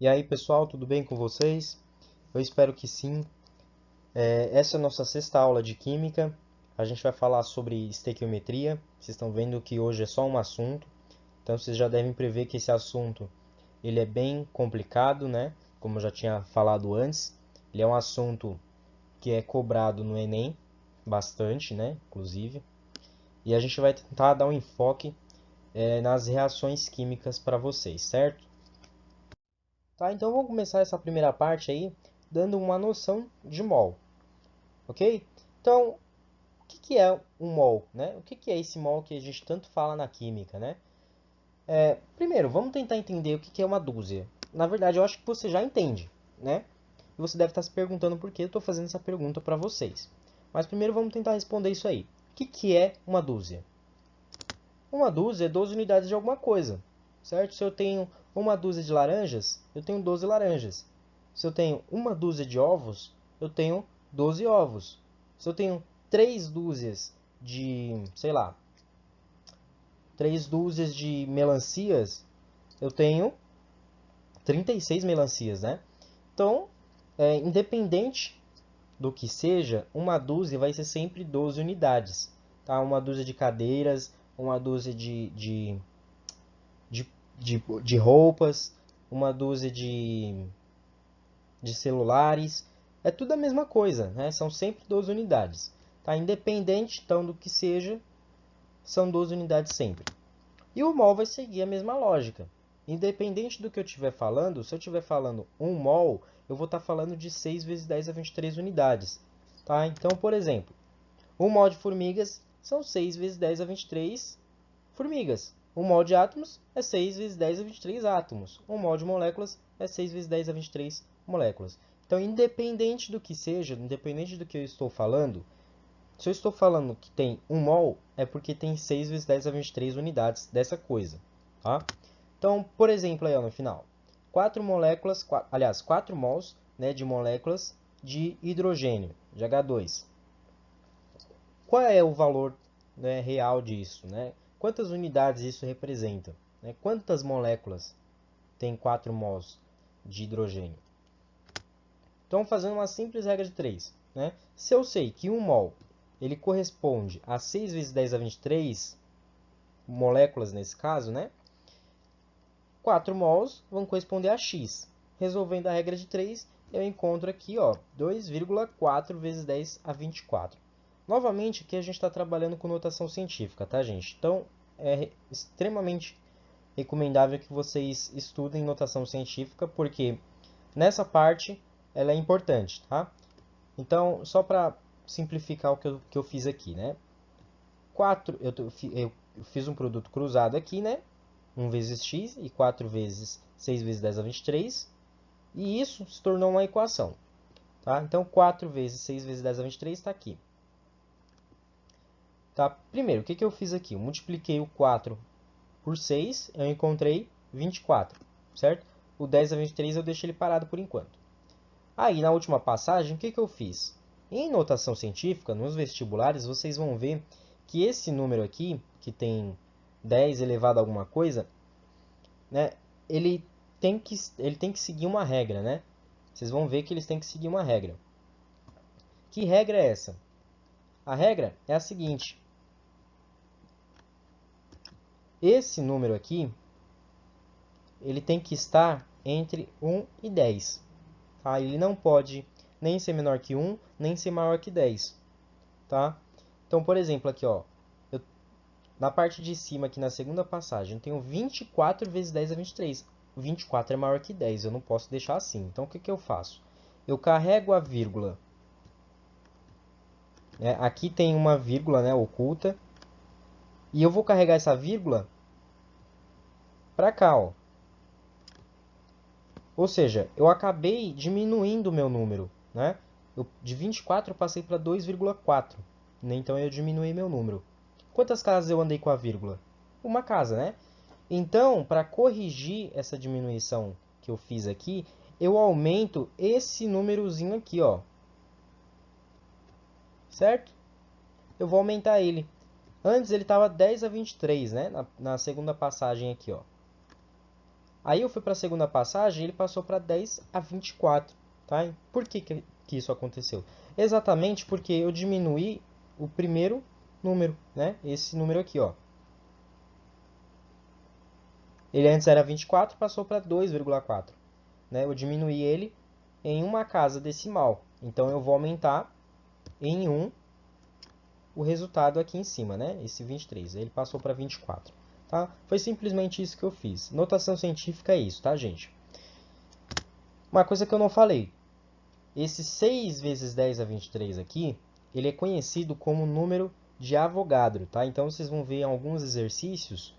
E aí, pessoal, tudo bem com vocês? Eu espero que sim. Essa é a nossa sexta aula de Química. A gente vai falar sobre estequiometria. Vocês estão vendo que hoje é só um assunto, então vocês já devem prever que esse assunto ele é bem complicado, né? Como eu já tinha falado antes, ele é um assunto que é cobrado no Enem, bastante, né? Inclusive. E a gente vai tentar dar um enfoque nas reações químicas para vocês, certo? Tá, então vamos começar essa primeira parte aí dando uma noção de mol, ok? Então, o que é um mol, né? O que é esse mol que a gente tanto fala na química, né? Primeiro, vamos tentar entender o que é uma dúzia. Na verdade, eu acho que você já entende, né? E você deve estar se perguntando por que eu estou fazendo essa pergunta para vocês. Mas primeiro vamos tentar responder isso aí. O que é uma dúzia? Uma dúzia é 12 unidades de alguma coisa, certo? Se eu tenho uma dúzia de laranjas, eu tenho 12 laranjas. Se eu tenho uma dúzia de ovos, eu tenho 12 ovos. Se eu tenho 3 dúzias de, sei lá, 3 dúzias de melancias, eu tenho 36 melancias, né? Então, independente do que seja, uma dúzia vai ser sempre 12 unidades, tá? Uma dúzia de cadeiras, uma dúzia de, de roupas, uma dúzia de celulares. É tudo a mesma coisa, né? São sempre 12 unidades. Tá? Independente então do que seja, são 12 unidades sempre. E o mol vai seguir a mesma lógica. Independente do que eu estiver falando, se eu estiver falando 1 mol, eu vou estar falando de 6 vezes 10 a 23 unidades. Tá? Então, por exemplo, 1 mol de formigas são 6 vezes 10 a 23 formigas. Um mol de átomos é 6 vezes 10 a 23 átomos. Um mol de moléculas é 6 vezes 10 a 23 moléculas. Então, independente do que seja, independente do que eu estou falando, se eu estou falando que tem 1 mol, é porque tem 6 vezes 10 a 23 unidades dessa coisa. Tá? Então, por exemplo, aí ó, no final, 4 moléculas, aliás, 4 mols, né, de moléculas de hidrogênio, de H2. Qual é o valor, né, real disso, né? Quantas unidades isso representa? Né? Quantas moléculas tem 4 mols de hidrogênio? Então, fazendo uma simples regra de 3. Né? Se eu sei que 1 mol ele corresponde a 6 vezes 10 a 23 moléculas nesse caso, né? 4 mols vão corresponder a x. Resolvendo a regra de 3, eu encontro aqui 2,4 vezes 10 a 24. Novamente, aqui a gente está trabalhando com notação científica, tá, gente? Então, é extremamente recomendável que vocês estudem notação científica, porque nessa parte ela é importante, tá? Então, só para simplificar o que eu fiz aqui, né? 4, eu fiz um produto cruzado aqui, né? 1 vezes x e 4 vezes 6 vezes 10 a 23. E isso se tornou uma equação. Tá? Então, 4 vezes 6 vezes 10 a 23 está aqui. Tá? Primeiro, o que eu fiz aqui? Eu multipliquei o 4 por 6, eu encontrei 24, certo? O 10 a 23 eu deixei ele parado por enquanto. Aí, na última passagem, o que eu fiz? Em notação científica, nos vestibulares, vocês vão ver que esse número aqui, que tem 10 elevado a alguma coisa, né, ele tem que seguir uma regra, né? Vocês vão ver que eles têm que seguir uma regra. Que regra é essa? A regra é a seguinte: esse número aqui, ele tem que estar entre 1 e 10. Tá? Ele não pode nem ser menor que 1, nem ser maior que 10. Tá? Então, por exemplo, aqui, ó, eu, na parte de cima, aqui na segunda passagem, eu tenho 24 vezes 10 a 23. 24 é maior que 10, eu não posso deixar assim. Então, o que eu faço? Eu carrego a vírgula. Né? Aqui tem uma vírgula, né, oculta. E eu vou carregar essa vírgula para cá, ó. Ou seja, eu acabei diminuindo o meu número, né? De 24 eu passei para 2,4. Né? Então eu diminui meu número. Quantas casas eu andei com a vírgula? Uma casa, né? Então, para corrigir essa diminuição que eu fiz aqui, eu aumento esse númerozinho aqui, ó. Certo? Eu vou aumentar ele. Antes ele estava 10 a 23, né? Na segunda passagem aqui, ó. Aí eu fui para a segunda passagem e ele passou para 10 a 24. Tá? Por que isso aconteceu? Exatamente porque eu diminuí o primeiro número, né? Esse número aqui, ó. Ele antes era 24, passou para 2,4. Né? Eu diminuí ele em uma casa decimal. Então eu vou aumentar em 1 o resultado aqui em cima, né? Esse 23. Ele passou para 24. Tá? Foi simplesmente isso que eu fiz. Notação científica é isso, tá, gente? Uma coisa que eu não falei. Esse 6 vezes 10 a 23 aqui, ele é conhecido como número de Avogadro, tá? Então, vocês vão ver em alguns exercícios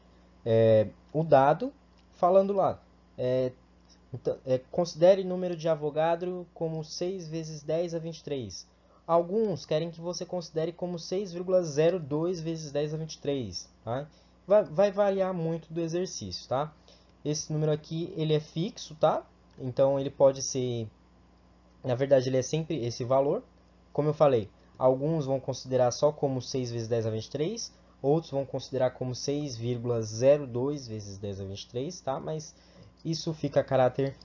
o dado falando lá. Considere número de Avogadro como 6 vezes 10 a 23. Alguns querem que você considere como 6,02 vezes 10 a 23. Tá? Vai variar muito do exercício, tá? Esse número aqui, ele é fixo, tá? Então, ele pode ser... Na verdade, ele é sempre esse valor. Como eu falei, alguns vão considerar só como 6 vezes 10 a 23. Outros vão considerar como 6,02 vezes 10 a 23, tá? Mas isso fica a caráter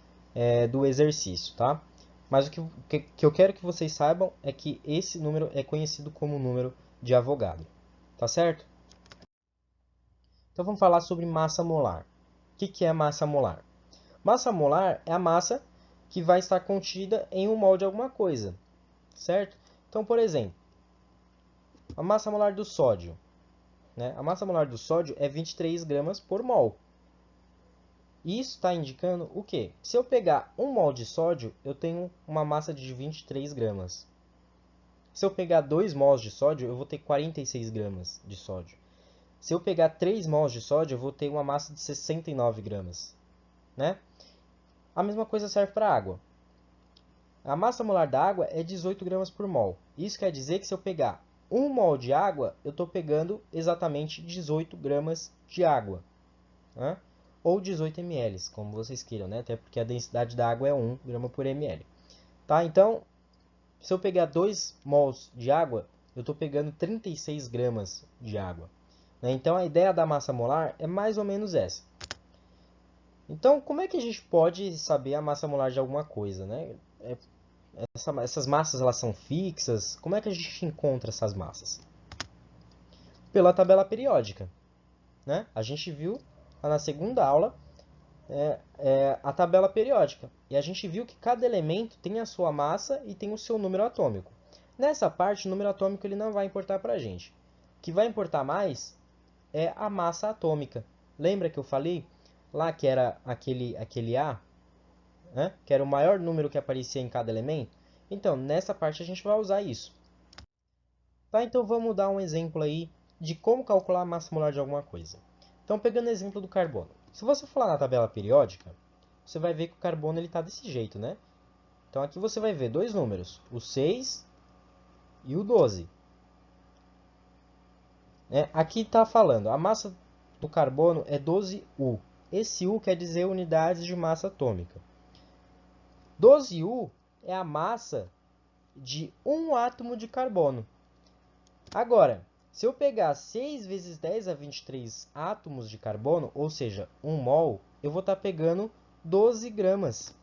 do exercício, tá? Mas o que eu quero que vocês saibam é que esse número é conhecido como número de Avogadro, tá certo? Então vamos falar sobre massa molar. O que é massa molar? Massa molar é a massa que vai estar contida em um mol de alguma coisa, certo? Então, por exemplo, a massa molar do sódio, né? A massa molar do sódio é 23 gramas por mol. Isso está indicando o quê? Se eu pegar 1 mol de sódio, eu tenho uma massa de 23 gramas. Se eu pegar 2 mols de sódio, eu vou ter 46 gramas de sódio. Se eu pegar 3 mols de sódio, eu vou ter uma massa de 69 gramas. Né? A mesma coisa serve para a água. A massa molar da água é 18 gramas por mol. Isso quer dizer que se eu pegar 1 mol de água, eu estou pegando exatamente 18 gramas de água. Né? Ou 18 ml, como vocês queiram, né? Até porque a densidade da água é 1 grama por ml. Tá? Então, se eu pegar 2 mols de água, eu estou pegando 36 gramas de água. Né? Então, a ideia da massa molar é mais ou menos essa. Então, como é que a gente pode saber a massa molar de alguma coisa? Né? Essas massas elas são fixas? Como é que a gente encontra essas massas? Pela tabela periódica. Né? A gente viu lá na segunda aula a tabela periódica. E a gente viu que cada elemento tem a sua massa e tem o seu número atômico. Nessa parte, o número atômico ele não vai importar para a gente. O que vai importar mais é a massa atômica. Lembra que eu falei lá que era aquele A, né? Que era o maior número que aparecia em cada elemento? Então, nessa parte a gente vai usar isso. Tá, então vamos dar um exemplo aí de como calcular a massa molar de alguma coisa. Então, pegando o exemplo do carbono. Se você for lá na tabela periódica, você vai ver que o carbono está desse jeito, né? Então, aqui você vai ver dois números, o 6 e o 12. Aqui está falando, a massa do carbono é 12U. Esse U quer dizer unidades de massa atômica. 12U é a massa de um átomo de carbono. Agora, se eu pegar 6 vezes 10 a 23 átomos de carbono, ou seja, 1 mol, eu vou estar pegando 12 gramas.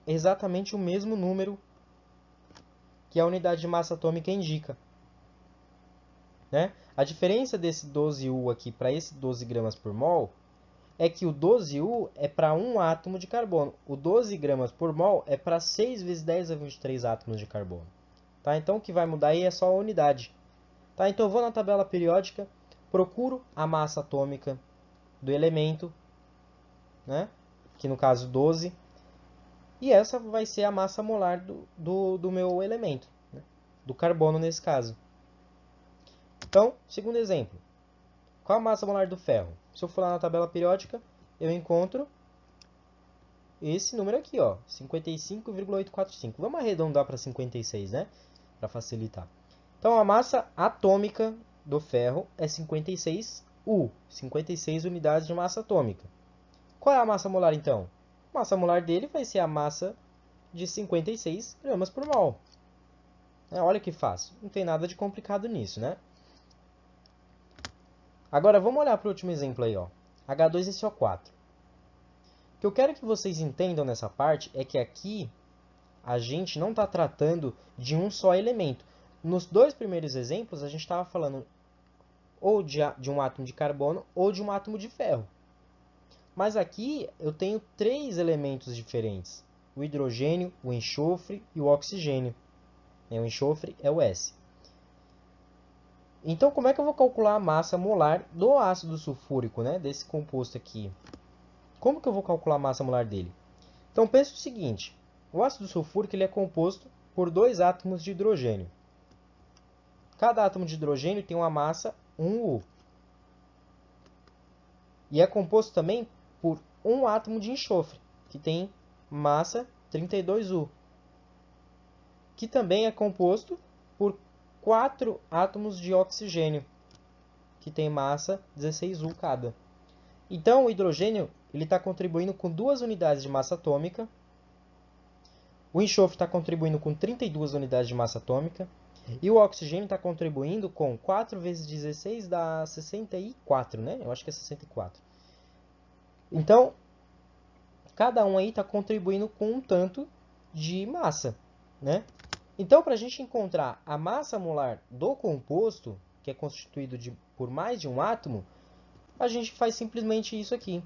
Exatamente o mesmo número que a unidade de massa atômica indica. Né? A diferença desse 12U aqui para esse 12 gramas por mol é que o 12U é para um átomo de carbono. O 12 gramas por mol é para 6 vezes 10 a 23 átomos de carbono. Tá? Então, o que vai mudar aí é só a unidade. Tá? Então, eu vou na tabela periódica, procuro a massa atômica do elemento, né? Que no caso 12, e essa vai ser a massa molar do meu elemento, né? Do carbono nesse caso. Então, segundo exemplo, qual a massa molar do ferro? Se eu for lá na tabela periódica, eu encontro esse número aqui, ó, 55,845. Vamos arredondar para 56, né? Para facilitar. Então, a massa atômica do ferro é 56U, 56 unidades de massa atômica. Qual é a massa molar, então? A massa molar dele vai ser a massa de 56 gramas por mol. Olha que fácil. Não tem nada de complicado nisso, né? Agora, vamos olhar para o último exemplo aí, ó. H2SO4. que eu quero que vocês entendam nessa parte é que aqui a gente não está tratando de um só elemento. Nos dois primeiros exemplos, a gente estava falando ou de um átomo de carbono ou de um átomo de ferro. Mas aqui eu tenho três elementos diferentes: o hidrogênio, o enxofre e o oxigênio. O enxofre é o S. Então, como é que eu vou calcular a massa molar do ácido sulfúrico, né, desse composto aqui? Como que eu vou calcular a massa molar dele? Então, pense o seguinte: o ácido sulfúrico ele é composto por dois átomos de hidrogênio. Cada átomo de hidrogênio tem uma massa 1U. E é composto também por um átomo de enxofre, que tem massa 32U. Que também é composto por 4 átomos de oxigênio, que tem massa 16U cada. Então, o hidrogênio está contribuindo com 2 unidades de massa atômica. O enxofre está contribuindo com 32 unidades de massa atômica. E o oxigênio está contribuindo com 4 vezes 16 dá 64, né? Eu acho que é 64. Então, cada um aí está contribuindo com um tanto de massa, né? Então, para a gente encontrar a massa molar do composto, que é constituído por mais de um átomo, a gente faz simplesmente isso aqui.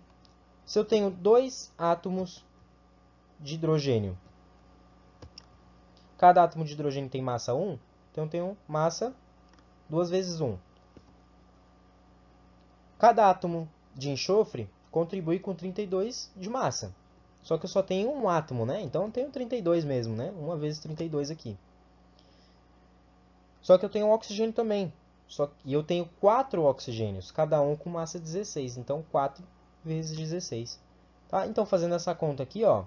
Se eu tenho 2 átomos de hidrogênio, cada átomo de hidrogênio tem massa 1, então eu tenho massa 2 vezes 1. Cada átomo de enxofre contribui com 32 de massa. Só que eu só tenho um átomo, né? Então eu tenho 32 mesmo, né? 1 vezes 32 aqui. Só que eu tenho oxigênio também. E eu tenho 4 oxigênios, cada um com massa 16. Então 4 vezes 16. Tá? Então fazendo essa conta aqui, ó,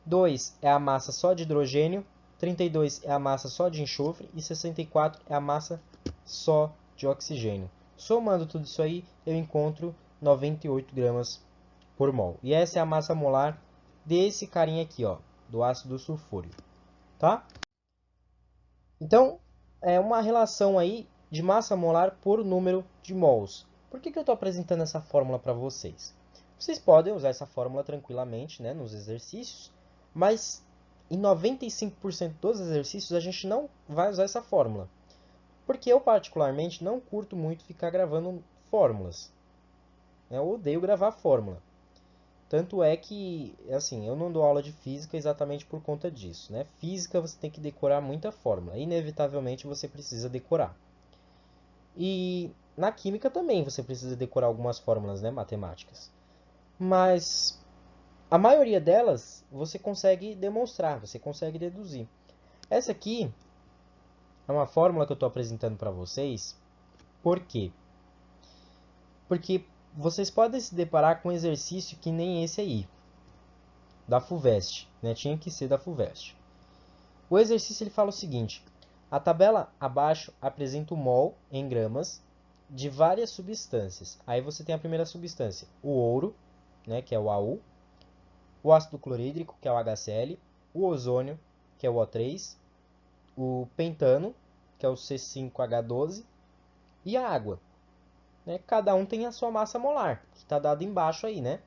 2 é a massa só de hidrogênio, 32 é a massa só de enxofre e 64 é a massa só de oxigênio. Somando tudo isso aí, eu encontro 98 gramas por mol. E essa é a massa molar desse carinha aqui, ó, do ácido sulfúrico. Tá? Então, é uma relação aí de massa molar por número de mols. Por que eu estou apresentando essa fórmula para vocês? Vocês podem usar essa fórmula tranquilamente, né, nos exercícios, mas em 95% dos exercícios a gente não vai usar essa fórmula. Porque eu, particularmente, não curto muito ficar gravando fórmulas. Eu odeio gravar fórmula. Tanto é que, assim, eu não dou aula de física exatamente por conta disso, né? Física você tem que decorar muita fórmula. Inevitavelmente você precisa decorar. E na química também você precisa decorar algumas fórmulas, né, matemáticas. Mas a maioria delas você consegue demonstrar, você consegue deduzir. Essa aqui é uma fórmula que eu estou apresentando para vocês. Por quê? Porque vocês podem se deparar com um exercício que nem esse aí, da FUVEST, né? Tinha que ser da FUVEST. O exercício ele fala o seguinte: a tabela abaixo apresenta o mol em gramas de várias substâncias. Aí você tem a primeira substância, o ouro, né, que é o AU, o ácido clorídrico, que é o HCl, o ozônio, que é o O3, o pentano, que é o C5H12, e a água. Né? Cada um tem a sua massa molar, que está dado embaixo aí, né?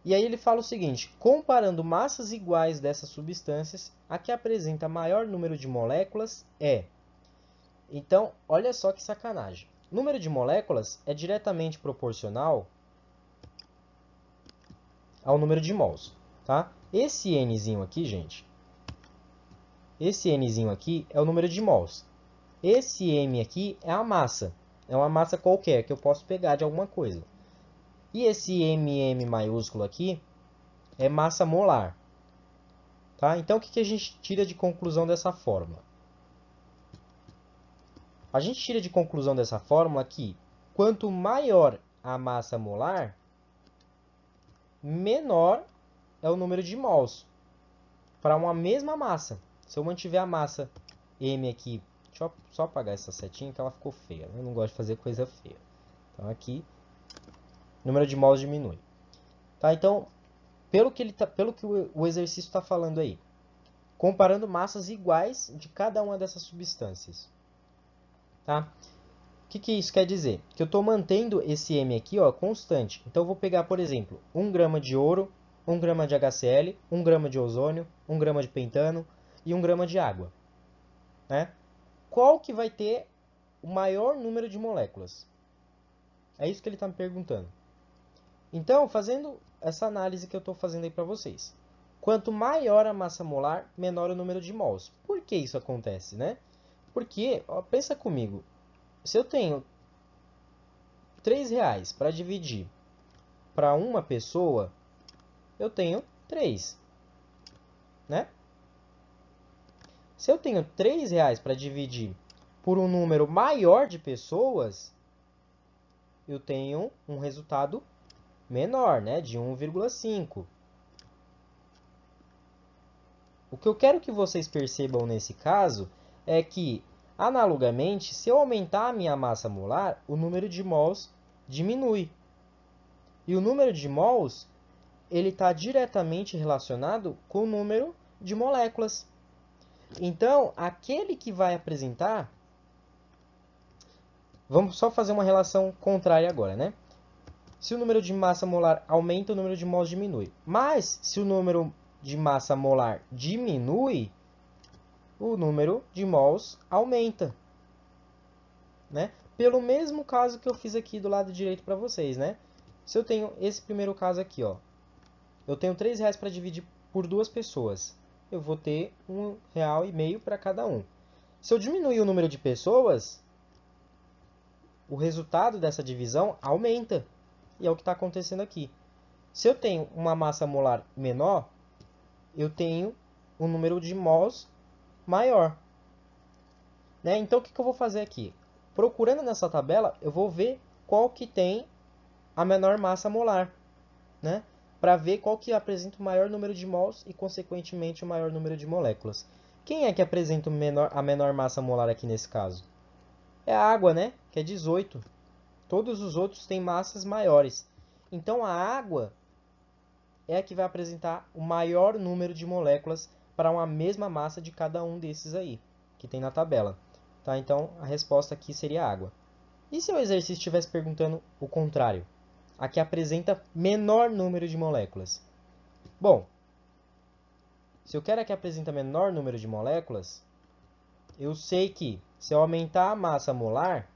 E aí ele fala o seguinte: comparando massas iguais dessas substâncias, a que apresenta maior número de moléculas é... Então, olha só que sacanagem. O número de moléculas é diretamente proporcional ao número de mols, tá? Esse Nzinho aqui, gente, esse Nzinho aqui é o número de mols. Esse M aqui é a massa. É uma massa qualquer que eu posso pegar de alguma coisa. E esse MM maiúsculo aqui é massa molar. Tá? Então, o que a gente tira de conclusão dessa fórmula? A gente tira de conclusão dessa fórmula que quanto maior a massa molar, menor é o número de mols para uma mesma massa. Se eu mantiver a massa M aqui, deixa eu só apagar essa setinha que ela ficou feia. Eu não gosto de fazer coisa feia. Então aqui, o número de mols diminui. Tá? Então, pelo que o exercício está falando aí, comparando massas iguais de cada uma dessas substâncias. Tá? O que isso quer dizer? Que eu estou mantendo esse M aqui, ó, constante. Então, eu vou pegar, por exemplo, 1 grama de ouro, 1 grama de HCl, 1 grama de ozônio, 1 grama de pentano e 1 grama de água. Né? Qual que vai ter o maior número de moléculas? É isso que ele está me perguntando. Então, fazendo essa análise que eu estou fazendo aí para vocês. Quanto maior a massa molar, menor o número de mols. Por que isso acontece, né? Porque, ó, pensa comigo, se eu tenho R$3 para dividir para uma pessoa, eu tenho 3, né? Se eu tenho R$3 para dividir por um número maior de pessoas, eu tenho um resultado menor, né? De 1,5. O que eu quero que vocês percebam nesse caso é que, analogamente, se eu aumentar a minha massa molar, o número de mols diminui. E o número de mols ele está diretamente relacionado com o número de moléculas. Então, aquele que vai apresentar... Vamos só fazer uma relação contrária agora, né? Se o número de massa molar aumenta, o número de mols diminui. Mas, se o número de massa molar diminui, o número de mols aumenta. Né? Pelo mesmo caso que eu fiz aqui do lado direito para vocês, né? Se eu tenho esse primeiro caso aqui, ó, eu tenho R$3 para dividir por 2 pessoas. Eu vou ter R$1,5 para cada um. Se eu diminuir o número de pessoas, o resultado dessa divisão aumenta. E é o que está acontecendo aqui. Se eu tenho uma massa molar menor, eu tenho um número de mols maior. Né? Então, o que eu vou fazer aqui? Procurando nessa tabela, eu vou ver qual que tem a menor massa molar. Né? Para ver qual que apresenta o maior número de mols e, consequentemente, o maior número de moléculas. Quem é que apresenta a menor massa molar aqui nesse caso? É a água, né? Que é 18. Todos os outros têm massas maiores. Então, a água é a que vai apresentar o maior número de moléculas para uma mesma massa de cada um desses aí, que tem na tabela. Tá? Então, a resposta aqui seria água. E se o exercício estivesse perguntando o contrário? A que apresenta menor número de moléculas? Bom, se eu quero a que apresenta menor número de moléculas, eu sei que se eu aumentar a massa molar,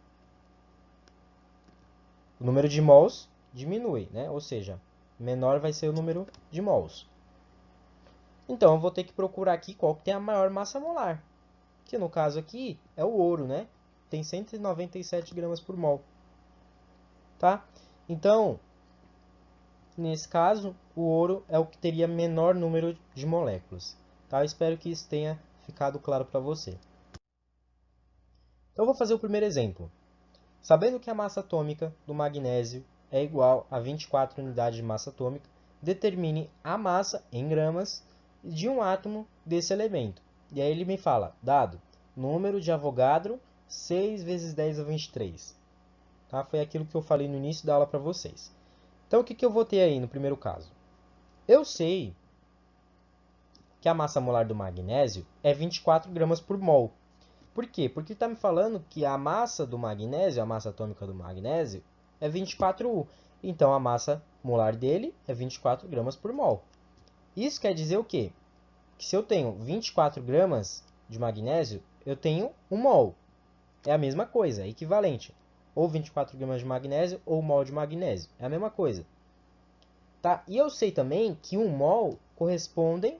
o número de mols diminui, né? Ou seja, menor vai ser o número de mols. Então, eu vou ter que procurar aqui qual que tem a maior massa molar. Que no caso aqui é o ouro, né? Tem 197 gramas por mol. Tá? Então, nesse caso, o ouro é o que teria menor número de moléculas. Tá? Eu espero que isso tenha ficado claro para você. Então, eu vou fazer o primeiro exemplo. Sabendo que a massa atômica do magnésio é igual a 24 unidades de massa atômica, determine a massa em gramas de um átomo desse elemento. E aí ele me fala, dado, número de Avogadro, 6 vezes 10 a 23. Tá? Foi aquilo que eu falei no início da aula para vocês. Então, o que eu vou ter aí no primeiro caso? Eu sei que a massa molar do magnésio é 24 gramas por mol. Por quê? Porque está me falando que a massa do magnésio, a massa atômica do magnésio, é 24U. Então, a massa molar dele é 24 gramas por mol. Isso quer dizer o quê? Que se eu tenho 24 gramas de magnésio, eu tenho 1 mol. É a mesma coisa, é equivalente. Ou 24 gramas de magnésio ou 1 mol de magnésio. É a mesma coisa. Tá? E eu sei também que 1 mol corresponde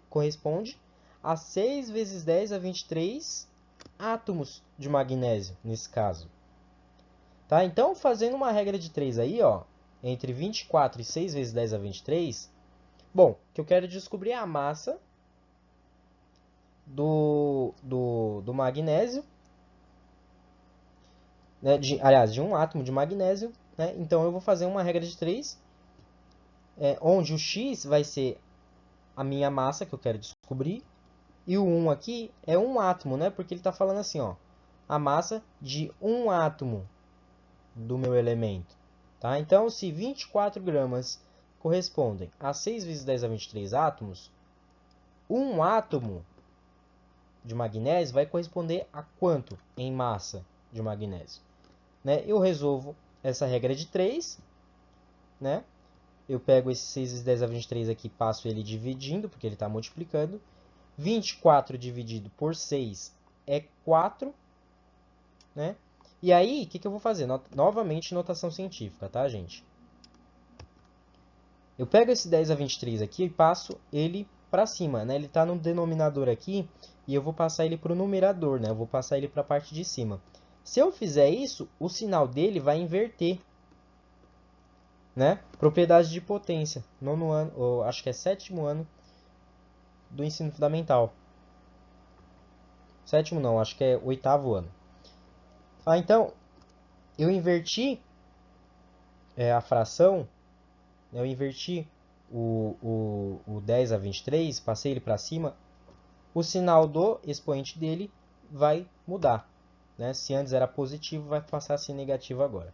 a 6 vezes 10 a 23 átomos de magnésio, nesse caso. Tá? Então, fazendo uma regra de 3 aí, ó, entre 24 e 6 vezes 10 a 23, bom, o que eu quero descobrir é a massa do magnésio, né, aliás, de um átomo de magnésio. Né? Então, eu vou fazer uma regra de 3, onde o x vai ser a minha massa que eu quero descobrir, e o 1 aqui é um átomo, né? Porque ele está falando assim, ó, a massa de um átomo do meu elemento. Tá? Então, se 24 gramas correspondem a 6 vezes 10 a 23 átomos, um átomo de magnésio vai corresponder a quanto em massa de magnésio? né? Eu resolvo essa regra de 3, né? Eu pego esse 6 vezes 10 a 23 aqui, passo ele dividindo, porque ele está multiplicando. 24 dividido por 6 é 4, né? E aí, o que eu vou fazer? Novamente, notação científica, tá, gente? Eu pego esse 10 a 23 aqui e passo ele para cima, né? Ele está no denominador aqui e eu vou passar ele para o numerador, né? Eu vou passar ele para a parte de cima. Se eu fizer isso, o sinal dele vai inverter, né? Propriedade de potência, nono ano, ou acho que é sétimo ano do ensino fundamental. Sétimo não, acho que é oitavo ano. Então, eu inverti a fração, eu inverti o 10 a 23, passei ele para cima, o sinal do expoente dele vai mudar, né? Se antes era positivo, vai passar a ser negativo agora.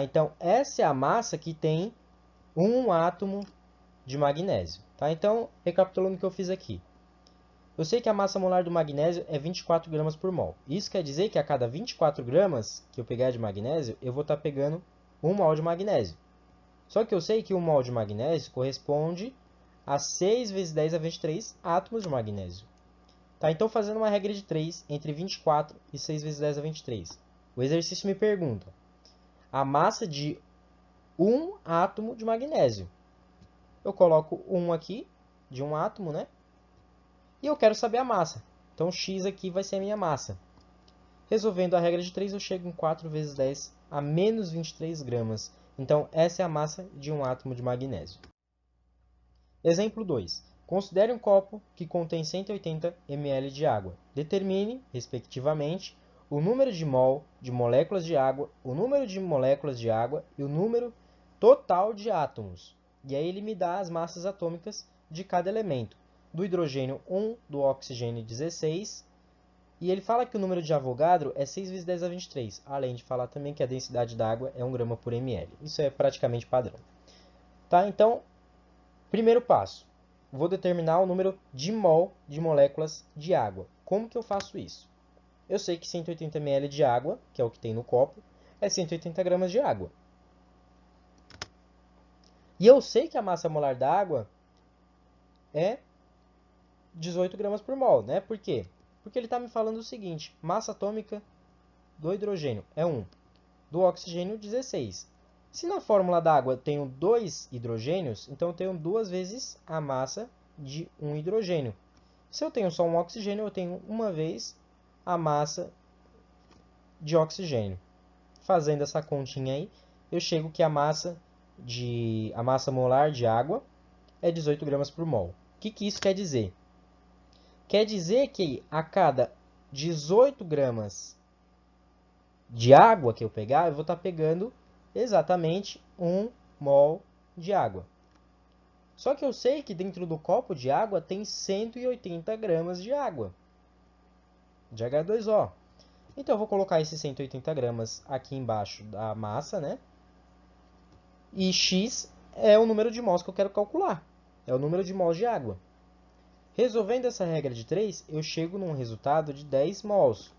Então, essa é a massa que tem um átomo de magnésio. Tá? Então, recapitulando o que eu fiz aqui. Eu sei que a massa molar do magnésio é 24 gramas por mol. Isso quer dizer que a cada 24 gramas que eu pegar de magnésio, eu vou estar pegando 1 mol de magnésio. Só que eu sei que 1 mol de magnésio corresponde a 6 vezes 10 a 23 átomos de magnésio. Tá? Então, fazendo uma regra de 3 entre 24 e 6 vezes 10 a 23. O exercício me pergunta a massa de um átomo de magnésio. Eu coloco 1 aqui, de um átomo, né? E eu quero saber a massa. Então, x aqui vai ser a minha massa. Resolvendo a regra de 3, eu chego em 4 vezes 10 a menos 23 gramas. Então, essa é a massa de um átomo de magnésio. Exemplo 2. Considere um copo que contém 180 ml de água. Determine, respectivamente, o número de mol de moléculas de água, o número de moléculas de água e o número total de átomos. E aí ele me dá as massas atômicas de cada elemento. Do hidrogênio 1, do oxigênio 16. E ele fala que o número de Avogadro é 6 vezes 10 a 23. Além de falar também que a densidade da água é 1 grama por ml. Isso é praticamente padrão. Tá? Então, primeiro passo. Vou determinar o número de mol de moléculas de água. Como que eu faço isso? Eu sei que 180 ml de água, que é o que tem no copo, é 180 gramas de água. E eu sei que a massa molar da água é 18 gramas por mol, né? Por quê? Porque ele está me falando o seguinte, massa atômica do hidrogênio é 1, do oxigênio 16. Se na fórmula da água eu tenho 2 hidrogênios, então eu tenho 2 vezes a massa de um hidrogênio. Se eu tenho só um oxigênio, eu tenho uma vez a massa de oxigênio. Fazendo essa continha aí, eu chego que a massa molar de água é 18 gramas por mol. O que isso quer dizer? Quer dizer que a cada 18 gramas de água que eu pegar, eu vou estar pegando exatamente 1 mol de água. Só que eu sei que dentro do copo de água tem 180 gramas de água, de H2O. Então eu vou colocar esses 180 gramas aqui embaixo da massa, né? E X é o número de mols que eu quero calcular. É o número de mols de água. Resolvendo essa regra de 3, eu chego num resultado de 10 mols.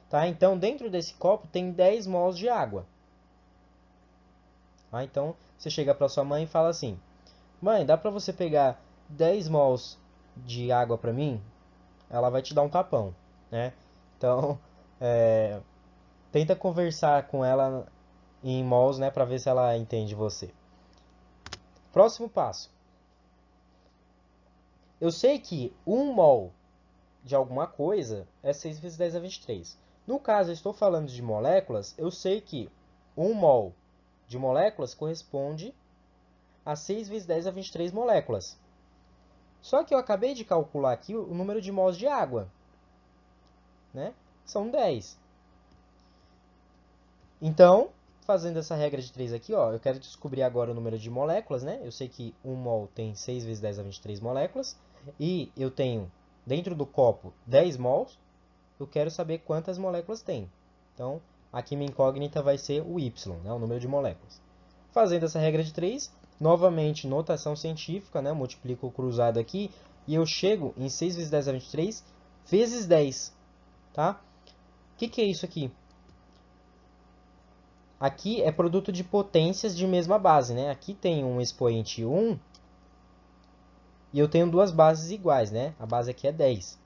Tá? Então, dentro desse copo tem 10 mols de água. Tá? Então, você chega para sua mãe e fala assim, mãe, dá para você pegar 10 mols de água para mim? Ela vai te dar um tapão, né? Então, tenta conversar com ela em mols, né, para ver se ela entende você. Próximo passo. Eu sei que 1 mol de alguma coisa é 6 vezes 10 a 23. No caso, eu estou falando de moléculas, eu sei que 1 mol de moléculas corresponde a 6 vezes 10 a 23 moléculas. Só que eu acabei de calcular aqui o número de mols de água, né? São 10. Então, fazendo essa regra de 3 aqui, ó, eu quero descobrir agora o número de moléculas, né? Eu sei que 1 mol tem 6 vezes 10 a 23 moléculas. E eu tenho, dentro do copo, 10 mols. Eu quero saber quantas moléculas tem. Então, aqui minha incógnita vai ser o Y, né? O número de moléculas. Fazendo essa regra de 3, novamente, notação científica, né? Eu multiplico o cruzado aqui. E eu chego em 6 vezes 10 a 23 vezes 10. Tá? O que é isso aqui? aqui é produto de potências de mesma base, né? Aqui tem um expoente 1 e eu tenho duas bases iguais, né? A base aqui é 10.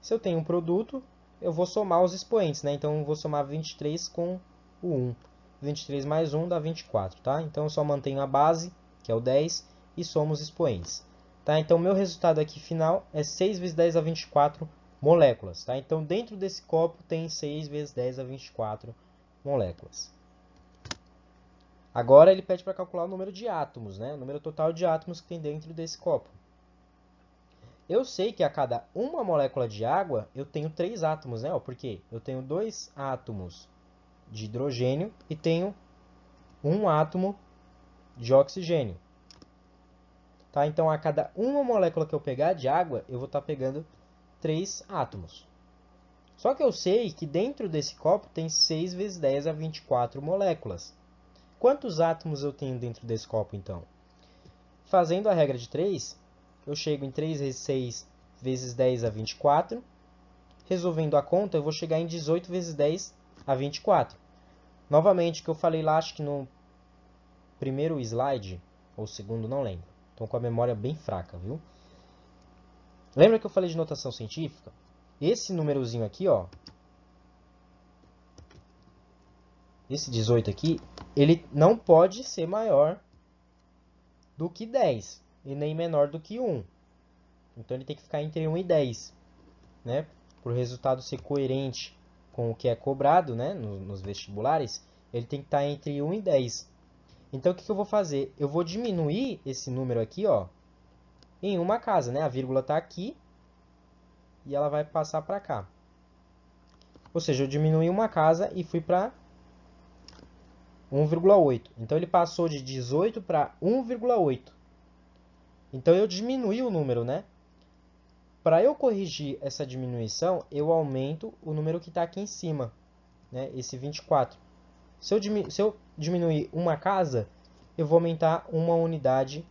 Se eu tenho um produto, eu vou somar os expoentes, né? Então, eu vou somar 23 com o 1. 23 mais 1 dá 24, tá? Então, eu só mantenho a base, que é o 10, e somo os expoentes. Tá? Então, meu resultado aqui final é 6 vezes 10 a 24 moléculas. Tá? Então, dentro desse copo tem 6 vezes 10 a 24 moléculas. Agora, ele pede para calcular o número de átomos, né? O número total de átomos que tem dentro desse copo. Eu sei que a cada uma molécula de água, eu tenho 3 átomos, né? Porque eu tenho 2 átomos de hidrogênio e tenho um átomo de oxigênio. Tá? Então, a cada uma molécula que eu pegar de água, eu vou estar pegando 3 átomos. Só que eu sei que dentro desse copo tem 6 vezes 10 a 24 moléculas. Quantos átomos eu tenho dentro desse copo, então? Fazendo a regra de 3, eu chego em 3 vezes 6 vezes 10 a 24. Resolvendo a conta, eu vou chegar em 18 vezes 10 a 24. Novamente, o que eu falei lá, acho que no primeiro slide, ou segundo, não lembro. Estou com a memória bem fraca, viu? Lembra que eu falei de notação científica? Esse númerozinho aqui, ó, esse 18 aqui, ele não pode ser maior do que 10 e nem menor do que 1. Então, ele tem que ficar entre 1 e 10, né? Para o resultado ser coerente com o que é cobrado, né, nos vestibulares, ele tem que estar entre 1 e 10. Então, o que eu vou fazer? Eu vou diminuir esse número aqui, ó, em uma casa, né? A vírgula está aqui e ela vai passar para cá. Ou seja, eu diminui uma casa e fui para 1,8. Então, ele passou de 18 para 1,8. Então, eu diminui o número, né? Para eu corrigir essa diminuição, eu aumento o número que está aqui em cima, né? Esse 24. Se eu diminuir uma casa, eu vou aumentar uma unidade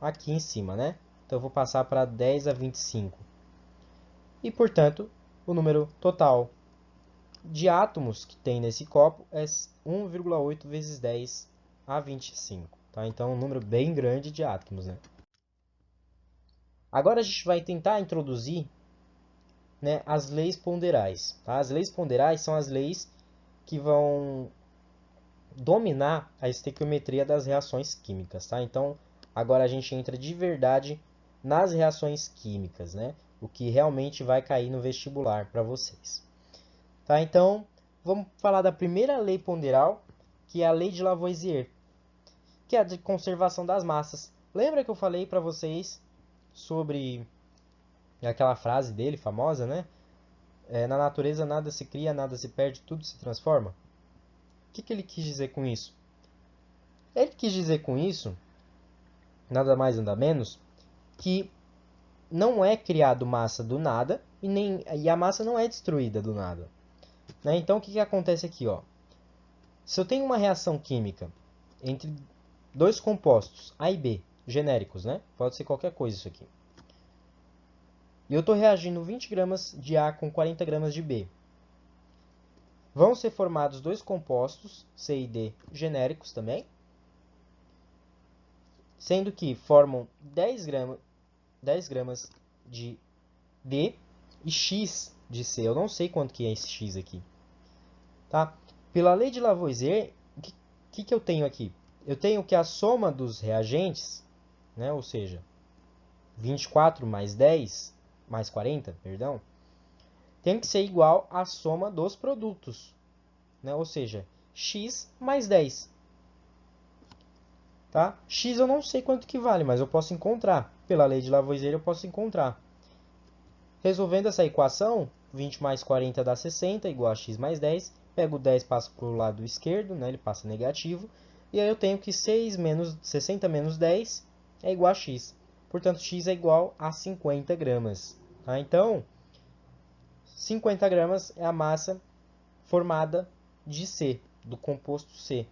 aqui em cima, né? Então, eu vou passar para 10 a 25. E, portanto, o número total de átomos que tem nesse copo é 1,8 vezes 10 a 25. Tá? Então, um número bem grande de átomos, né? Agora, a gente vai tentar introduzir, né, as leis ponderais. Tá? As leis ponderais são as leis que vão dominar a estequiometria das reações químicas. Tá? Então, agora a gente entra de verdade nas reações químicas, né? O que realmente vai cair no vestibular para vocês. Tá? Então, vamos falar da primeira lei ponderal, que é a lei de Lavoisier, que é a de conservação das massas. Lembra que eu falei para vocês sobre aquela frase dele, famosa, né? Na natureza nada se cria, nada se perde, tudo se transforma. O que ele quis dizer com isso? Ele quis dizer com isso, nada mais nada menos, que não é criado massa do nada e a massa não é destruída do nada. Né? Então, o que acontece aqui? Ó? Se eu tenho uma reação química entre dois compostos, A e B, genéricos, né? Pode ser qualquer coisa isso aqui. E eu estou reagindo 20 gramas de A com 40 gramas de B. Vão ser formados dois compostos, C e D, genéricos também, sendo que formam 10 gramas de D e X de C. Eu não sei quanto que é esse X aqui. Tá? Pela lei de Lavoisier, o que eu tenho aqui? Eu tenho que a soma dos reagentes, né, ou seja, 24 mais 10, mais 40, perdão, tem que ser igual à soma dos produtos, né, ou seja, x mais 10. Tá? X eu não sei quanto que vale, mas eu posso encontrar. Pela lei de Lavoisier eu posso encontrar. Resolvendo essa equação, 20 mais 40 dá 60, igual a x mais 10. Pego o 10 e passo para o lado esquerdo, né, ele passa negativo. E aí eu tenho que 60 menos 10 é igual a x. Portanto, x é igual a 50 gramas. Tá? Então, 50 gramas é a massa formada de C, do composto C.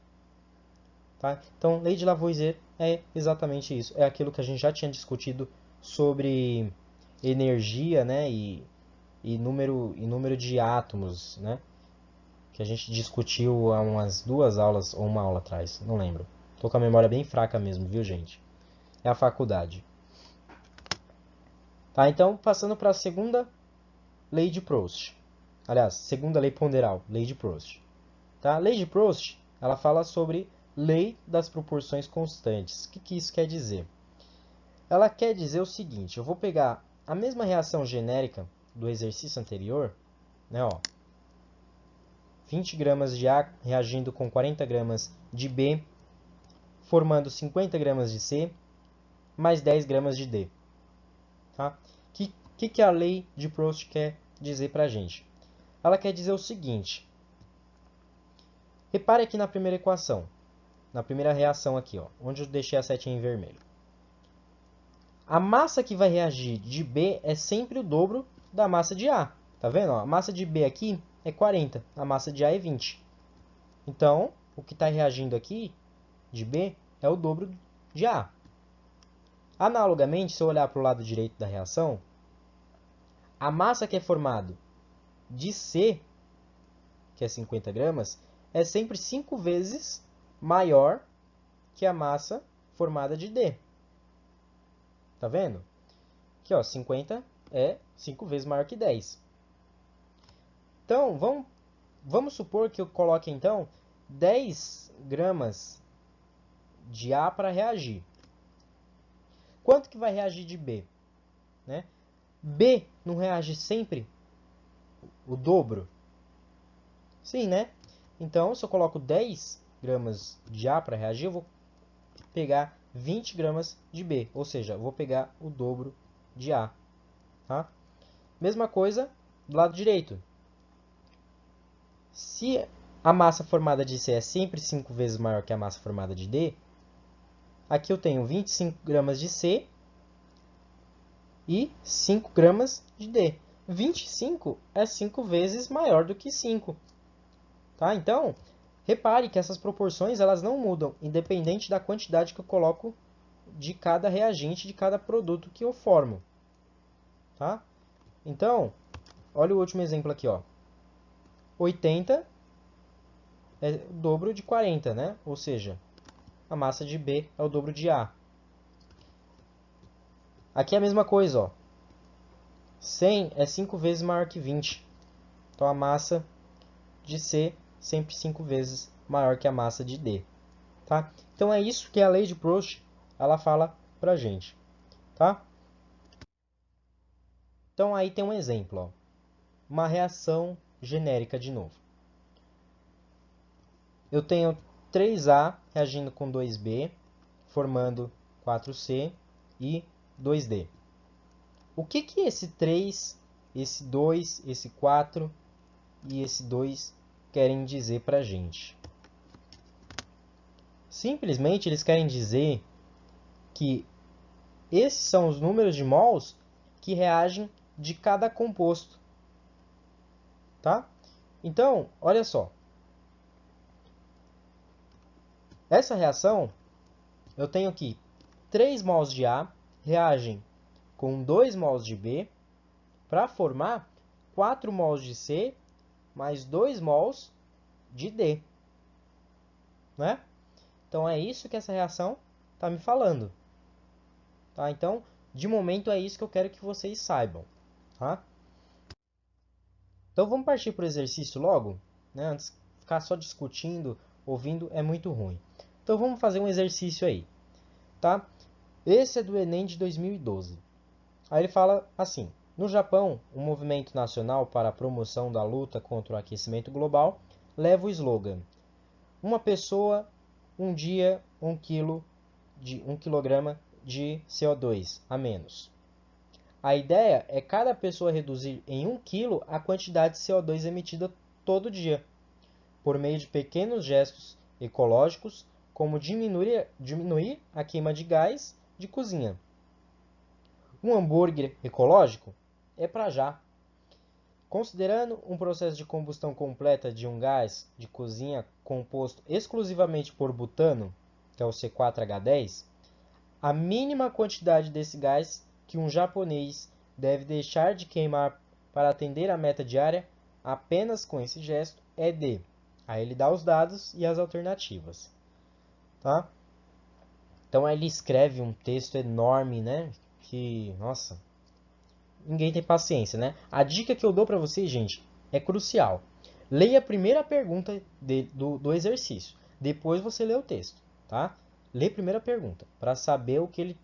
Tá? Então, lei de Lavoisier é exatamente isso. É aquilo que a gente já tinha discutido sobre energia, né, e número de átomos, né? que a gente discutiu há umas 2 aulas ou uma aula atrás, não lembro. Tô com a memória bem fraca mesmo, viu, gente? É a faculdade. Tá, então, passando para a segunda lei de Proust. Aliás, segunda lei ponderal, lei de Proust. Tá? A lei de Proust, ela fala sobre lei das proporções constantes. O que isso quer dizer? Ela quer dizer o seguinte, eu vou pegar a mesma reação genérica do exercício anterior, né, ó, 20 gramas de A reagindo com 40 gramas de B, formando 50 gramas de C, mais 10 gramas de D. Tá? Que a lei de Proust quer dizer para a gente? Ela quer dizer o seguinte, repare aqui na primeira equação, na primeira reação aqui, ó, onde eu deixei a setinha em vermelho. A massa que vai reagir de B é sempre o dobro da massa de A. Tá vendo? A massa de B aqui é 40, a massa de A é 20. Então, o que está reagindo aqui de B é o dobro de A. Analogamente, se eu olhar para o lado direito da reação, a massa que é formada de C, que é 50 gramas, é sempre 5 vezes maior que a massa formada de D. Tá vendo? Aqui, ó, 50 é 5 vezes maior que 10. Então, vamos supor que eu coloque, então, 10 gramas de A para reagir. Quanto que vai reagir de B? Né? B não reage sempre o dobro? Sim, né? Então, se eu coloco 10 gramas de A para reagir, eu vou pegar 20 gramas de B. Ou seja, eu vou pegar o dobro de A. Tá? Mesma coisa do lado direito. Se a massa formada de C é sempre 5 vezes maior que a massa formada de D, aqui eu tenho 25 gramas de C e 5 gramas de D. 25 é 5 vezes maior do que 5. Tá? Então, repare que essas proporções elas não mudam, independente da quantidade que eu coloco de cada reagente, de cada produto que eu formo. Tá? Então, olha o último exemplo aqui. Ó. 80 é o dobro de 40, né? Ou seja, a massa de B é o dobro de A. Aqui é a mesma coisa. Ó. 100 é 5 vezes maior que 20. Então, a massa de C sempre 5 vezes maior que a massa de D. Tá? Então, é isso que a lei de Proust ela fala pra gente. Tá? Então, aí tem um exemplo. Ó. Uma reação genérica de novo. Eu tenho 3A reagindo com 2B, formando 4C e 2D. O que esse 3, esse 2, esse 4 e esse 2 querem dizer para a gente? Simplesmente eles querem dizer que esses são os números de mols que reagem de cada composto. Tá? Então, olha só. Essa reação, eu tenho aqui 3 mols de A reagem com 2 mols de B para formar 4 mols de C mais 2 mols de D. Né? Então, é isso que essa reação está me falando. Tá? Então, de momento, é isso que eu quero que vocês saibam. Tá? Então, vamos partir para o exercício logo? Né? Antes de ficar só discutindo, ouvindo, é muito ruim. Então, vamos fazer um exercício aí. Tá? Esse é do Enem de 2012. Aí ele fala assim: no Japão, o movimento nacional para a promoção da luta contra o aquecimento global leva o slogan: uma pessoa, um dia, 1 quilograma de CO2 a menos. A ideia é cada pessoa reduzir em 1 quilo a quantidade de CO2 emitida todo dia, por meio de pequenos gestos ecológicos, como diminuir a queima de gás de cozinha. Um hambúrguer ecológico? É para já. Considerando um processo de combustão completa de um gás de cozinha composto exclusivamente por butano, que é o C4H10, a mínima quantidade desse gás que um japonês deve deixar de queimar para atender a meta diária apenas com esse gesto é de. Aí ele dá os dados e as alternativas. Tá? Então ele escreve um texto enorme, né? Que, nossa, ninguém tem paciência, né? A dica que eu dou para vocês, gente, é crucial. Leia a primeira pergunta do exercício. Depois você lê o texto, tá? Lê a primeira pergunta, para saber o que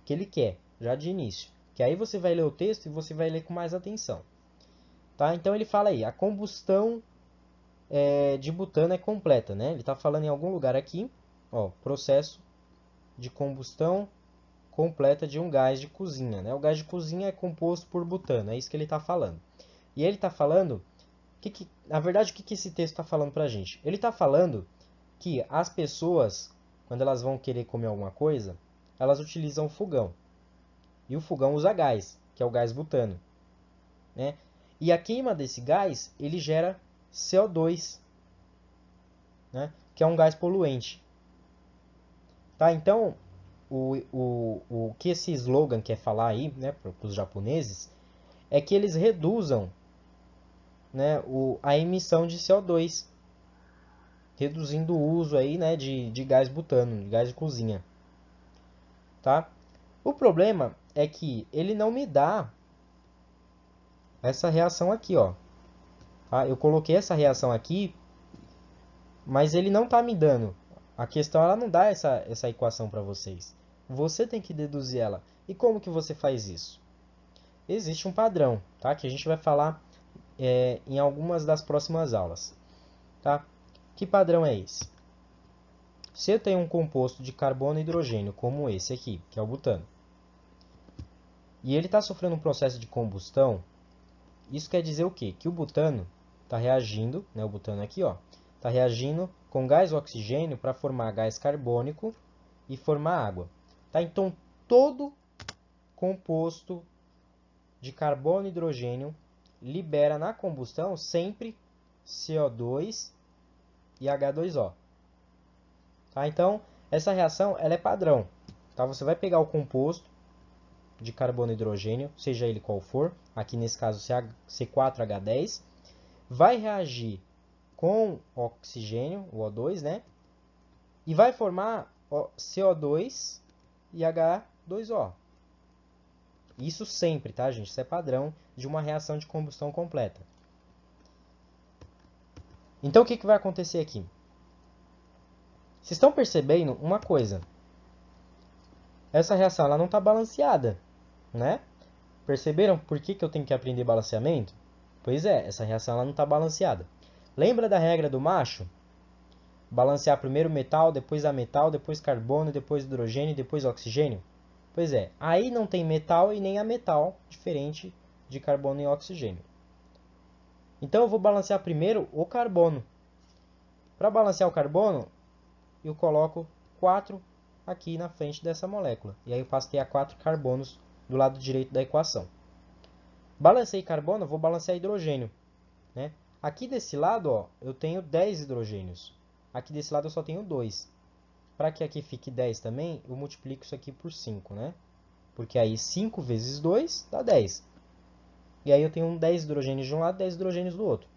ele quer, já de início. Que aí você vai ler o texto e você vai ler com mais atenção. Tá? Então ele fala aí, a combustão de butano é completa, né? Ele está falando em algum lugar aqui, ó, processo de combustão completa de um gás de cozinha, né? O gás de cozinha é composto por butano, é isso que ele está falando. E ele está falando, na verdade, o que esse texto está falando para a gente? Ele está falando que as pessoas, quando elas vão querer comer alguma coisa, elas utilizam o fogão. E o fogão usa gás, que é o gás butano, né? E a queima desse gás, ele gera CO2, né? Que é um gás poluente. Tá? Então, o que esse slogan quer falar aí, né, para os japoneses, é que eles reduzam, né, a emissão de CO2, reduzindo o uso aí, né, de gás butano, de gás de cozinha. Tá? O problema é que ele não me dá essa reação aqui, ó. Tá? Eu coloquei essa reação aqui, mas ele não está me dando. A questão ela não dá essa equação para vocês. Você tem que deduzir ela. E como que você faz isso? Existe um padrão, tá? Que a gente vai falar em algumas das próximas aulas. Tá? Que padrão é esse? Se eu tenho um composto de carbono e hidrogênio, como esse aqui, que é o butano, e ele está sofrendo um processo de combustão, isso quer dizer o quê? Que o butano está reagindo, né, o butano aqui, ó, está reagindo com gás oxigênio para formar gás carbônico e formar água. Tá? Então, todo composto de carbono e hidrogênio libera na combustão sempre CO2 e H2O. Tá? Então, essa reação ela é padrão. Tá? Você vai pegar o composto de carbono e hidrogênio, seja ele qual for, aqui nesse caso C4H10, vai reagir com oxigênio, o O2, né? E vai formar CO2 e H2O. Isso sempre, tá, gente? Isso é padrão de uma reação de combustão completa. Então, o que vai acontecer aqui? Vocês estão percebendo uma coisa. Essa reação ela não está balanceada, né? Perceberam por que eu tenho que aprender balanceamento? Pois é, essa reação ela não está balanceada. Lembra da regra do macho? Balancear primeiro metal, depois ametal, depois carbono, depois hidrogênio, depois oxigênio? Pois é, aí não tem metal e nem ametal, diferente de carbono e oxigênio. Então eu vou balancear primeiro o carbono. Para balancear o carbono, eu coloco 4 aqui na frente dessa molécula. E aí eu passo a ter 4 carbonos do lado direito da equação. Balancei carbono, eu vou balancear hidrogênio, né? Aqui desse lado, ó, eu tenho 10 hidrogênios. Aqui desse lado eu só tenho 2. Para que aqui fique 10 também, eu multiplico isso aqui por 5, né? Porque aí 5 vezes 2 dá 10. E aí eu tenho 10 hidrogênios de um lado e 10 hidrogênios do outro.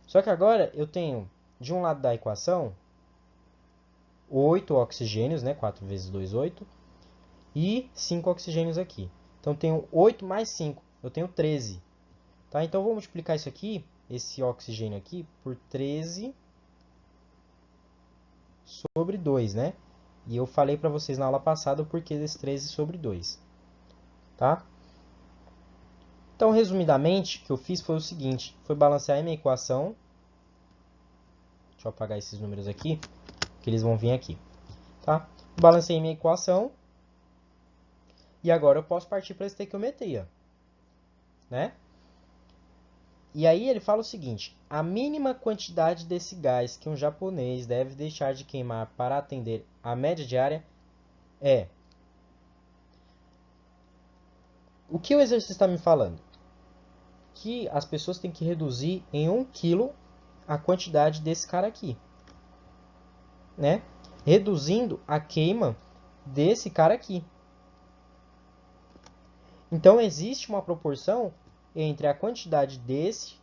Só que agora eu tenho, de um lado da equação, 8 oxigênios, né? 4 vezes 2, 8. E 5 oxigênios aqui. Então, eu tenho 8 mais 5. Eu tenho 13. Tá? Então, eu vou multiplicar isso aqui, esse oxigênio aqui, por 13 sobre 2, né? E eu falei para vocês na aula passada o porquê desse 13 sobre 2. Tá? Então, resumidamente, o que eu fiz foi o seguinte. Foi balancear a minha equação. Deixa eu apagar esses números aqui, que eles vão vir aqui. Tá? Balancei minha equação. E agora eu posso partir para a estequiometria, né? E aí ele fala o seguinte: a mínima quantidade desse gás que um japonês deve deixar de queimar para atender a média diária é... O que o exercício está me falando? Que as pessoas têm que reduzir em 1 kg a quantidade desse cara aqui, né? Reduzindo a queima desse cara aqui. Então, existe uma proporção entre a quantidade desse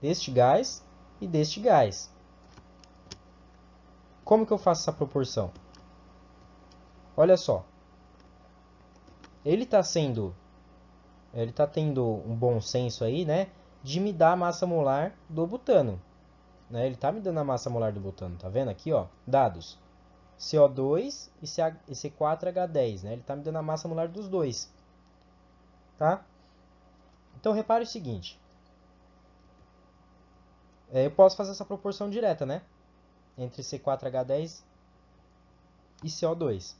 deste gás e deste gás. Como que eu faço essa proporção? Olha só. Ele está tendo um bom senso aí, né, de me dar a massa molar do butano. Né? Ele está me dando a massa molar do butano, tá vendo aqui, ó? Dados. CO2 e C4H10, né? Ele está me dando a massa molar dos dois. Tá? Então, repare o seguinte. Eu posso fazer essa proporção direta, né? Entre C4H10 e CO2.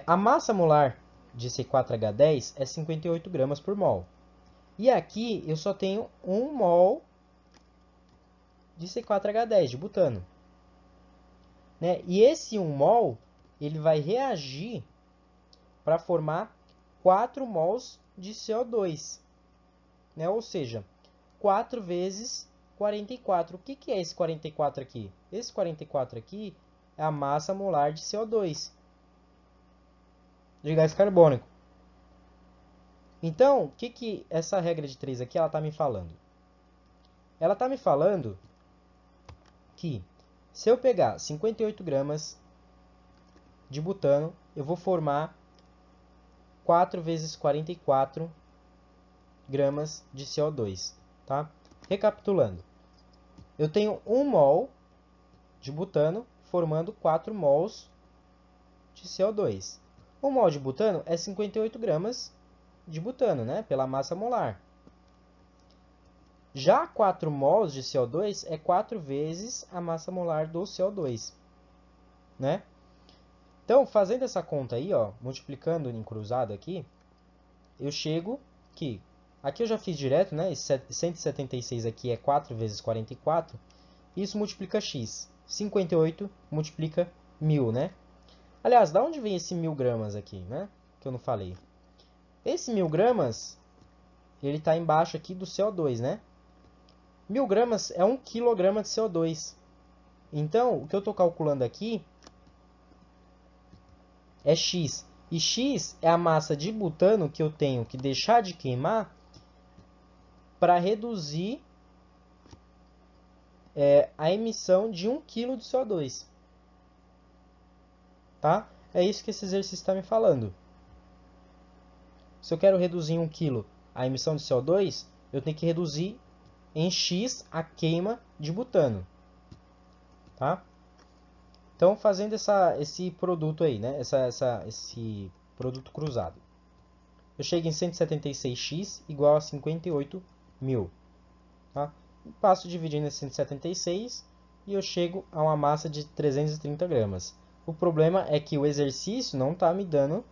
A massa molar de C4H10 é 58 gramas por mol. E aqui eu só tenho 1 mol de C4H10, de butano. Né? E esse 1 mol, ele vai reagir para formar 4 mols de CO2. Né? Ou seja, 4 vezes 44. O que é esse 44 aqui? Esse 44 aqui é a massa molar de CO2, de gás carbônico. Então, o que essa regra de 3 aqui está me falando? Ela está me falando que se eu pegar 58 gramas de butano, eu vou formar 4 vezes 44 gramas de CO2. Tá? Recapitulando, eu tenho 1 mol de butano formando 4 mols de CO2. 1 mol de butano é 58 gramas de butano, né? Pela massa molar. Já 4 mols de CO2 é 4 vezes a massa molar do CO2. Né? Então, fazendo essa conta aí, ó, multiplicando em cruzado aqui, eu chego que... Aqui eu já fiz direto, né? Esse 176 aqui é 4 vezes 44. Isso multiplica x. 58 multiplica 1000, né? Aliás, da onde vem esse 1000 gramas aqui, né? Que eu não falei. Esse 1000 gramas, ele está embaixo aqui do CO2, né? 1000 gramas é 1 quilograma de CO2. Então, o que eu estou calculando aqui é x. E x é a massa de butano que eu tenho que deixar de queimar para reduzir a emissão de 1 kg de CO2. Tá? É isso que esse exercício está me falando. Se eu quero reduzir em 1 kg a emissão de CO2, eu tenho que reduzir em x a queima de butano. Tá? Então, fazendo esse produto aí, né? Esse produto cruzado. Eu chego em 176x igual a 58.000. Tá? Passo dividindo esse 176 e eu chego a uma massa de 330 gramas. O problema é que o exercício não está me dando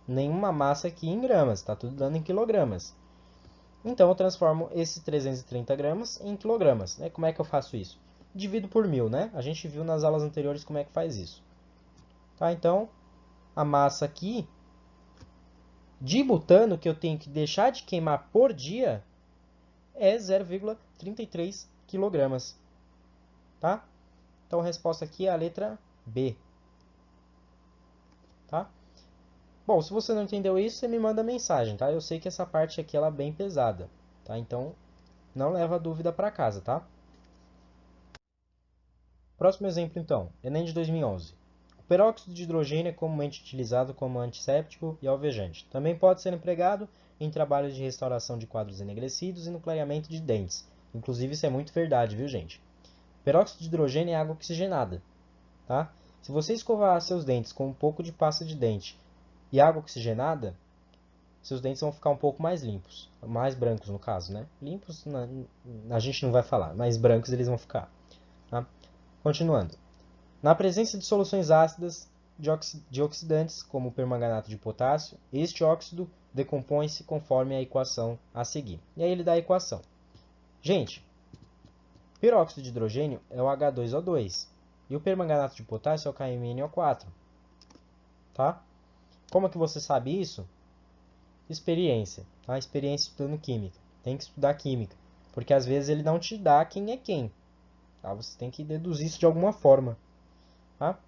nenhuma massa aqui em gramas, está tudo dando em quilogramas. Então, eu transformo esses 330 gramas em quilogramas. Né? Como é que eu faço isso? Divido por 1000, né? A gente viu nas aulas anteriores como é que faz isso. Tá? Então, a massa aqui de butano que eu tenho que deixar de queimar por dia é 0,33 kg. Tá? Então, a resposta aqui é a letra B. Tá? Bom, se você não entendeu isso, você me manda mensagem, tá? Eu sei que essa parte aqui ela é bem pesada, tá? Então, não leva a dúvida para casa, tá? Próximo exemplo, então. Enem de 2011. O peróxido de hidrogênio é comumente utilizado como antisséptico e alvejante. Também pode ser empregado em trabalhos de restauração de quadros enegrecidos e no clareamento de dentes. Inclusive, isso é muito verdade, viu, gente? Peróxido de hidrogênio é água oxigenada, tá? Se você escovar seus dentes com um pouco de pasta de dente e água oxigenada, seus dentes vão ficar um pouco mais limpos. Mais brancos, no caso, né? Limpos, a gente não vai falar, mas brancos eles vão ficar. Tá? Continuando. Na presença de soluções ácidas de oxidantes, como o permanganato de potássio, este óxido decompõe-se conforme a equação a seguir. E aí ele dá a equação. Gente, peróxido de hidrogênio é o H2O2 e o permanganato de potássio é o KMnO4. Tá? Como é que você sabe isso? Experiência. Tá? Experiência estudando química. Tem que estudar química, porque às vezes ele não te dá quem é quem. Tá? Você tem que deduzir isso de alguma forma. Tá?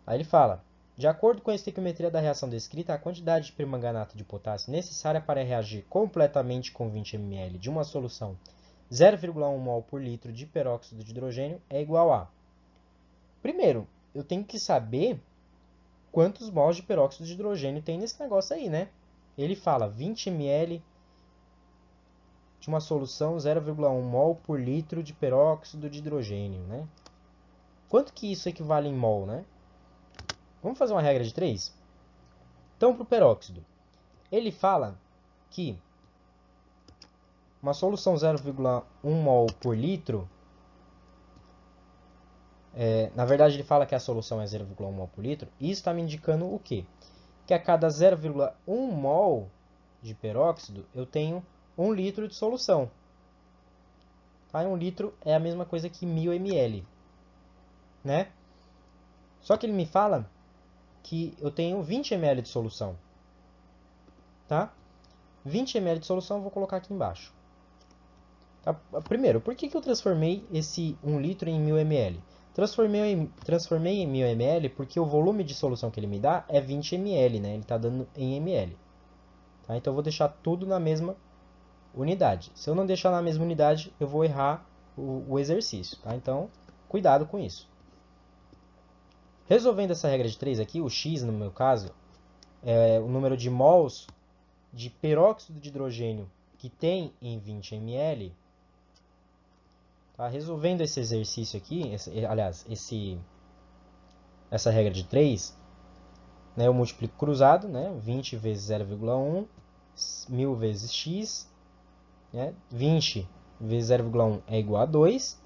Aí ele fala, De acordo com a estequiometria da reação descrita, a quantidade de permanganato de potássio necessária para reagir completamente com 20 ml de uma solução 0,1 mol por litro de peróxido de hidrogênio é igual a... Primeiro, eu tenho que saber quantos mols de peróxido de hidrogênio tem nesse negócio aí, né? Ele fala 20 ml de uma solução 0,1 mol por litro de peróxido de hidrogênio, né? Quanto que isso equivale em mol, né? Vamos fazer uma regra de 3? Então, para o peróxido, ele fala que uma solução 0,1 mol por litro, na verdade ele fala que a solução é 0,1 mol por litro, e isso está me indicando o quê? Que a cada 0,1 mol de peróxido eu tenho 1 litro de solução. Tá? 1 litro é a mesma coisa que 1000 ml. Né? Só que ele me fala que eu tenho 20 ml de solução. Tá? 20 ml de solução eu vou colocar aqui embaixo. Tá? Primeiro, por que eu transformei esse 1 litro em 1000 ml? Transformei em 1000 ml porque o volume de solução que ele me dá é 20 ml, né? Ele está dando em ml. Tá? Então eu vou deixar tudo na mesma unidade. Se eu não deixar na mesma unidade, eu vou errar o exercício. Tá? Então, cuidado com isso. Resolvendo essa regra de 3 aqui, o X no meu caso, é o número de mols de peróxido de hidrogênio que tem em 20 ml. Tá? Resolvendo esse exercício aqui, essa regra de 3, né, eu multiplico cruzado, né, 20 vezes 0,1, 1000 vezes x, né, 20 vezes 0,1 é igual a 2,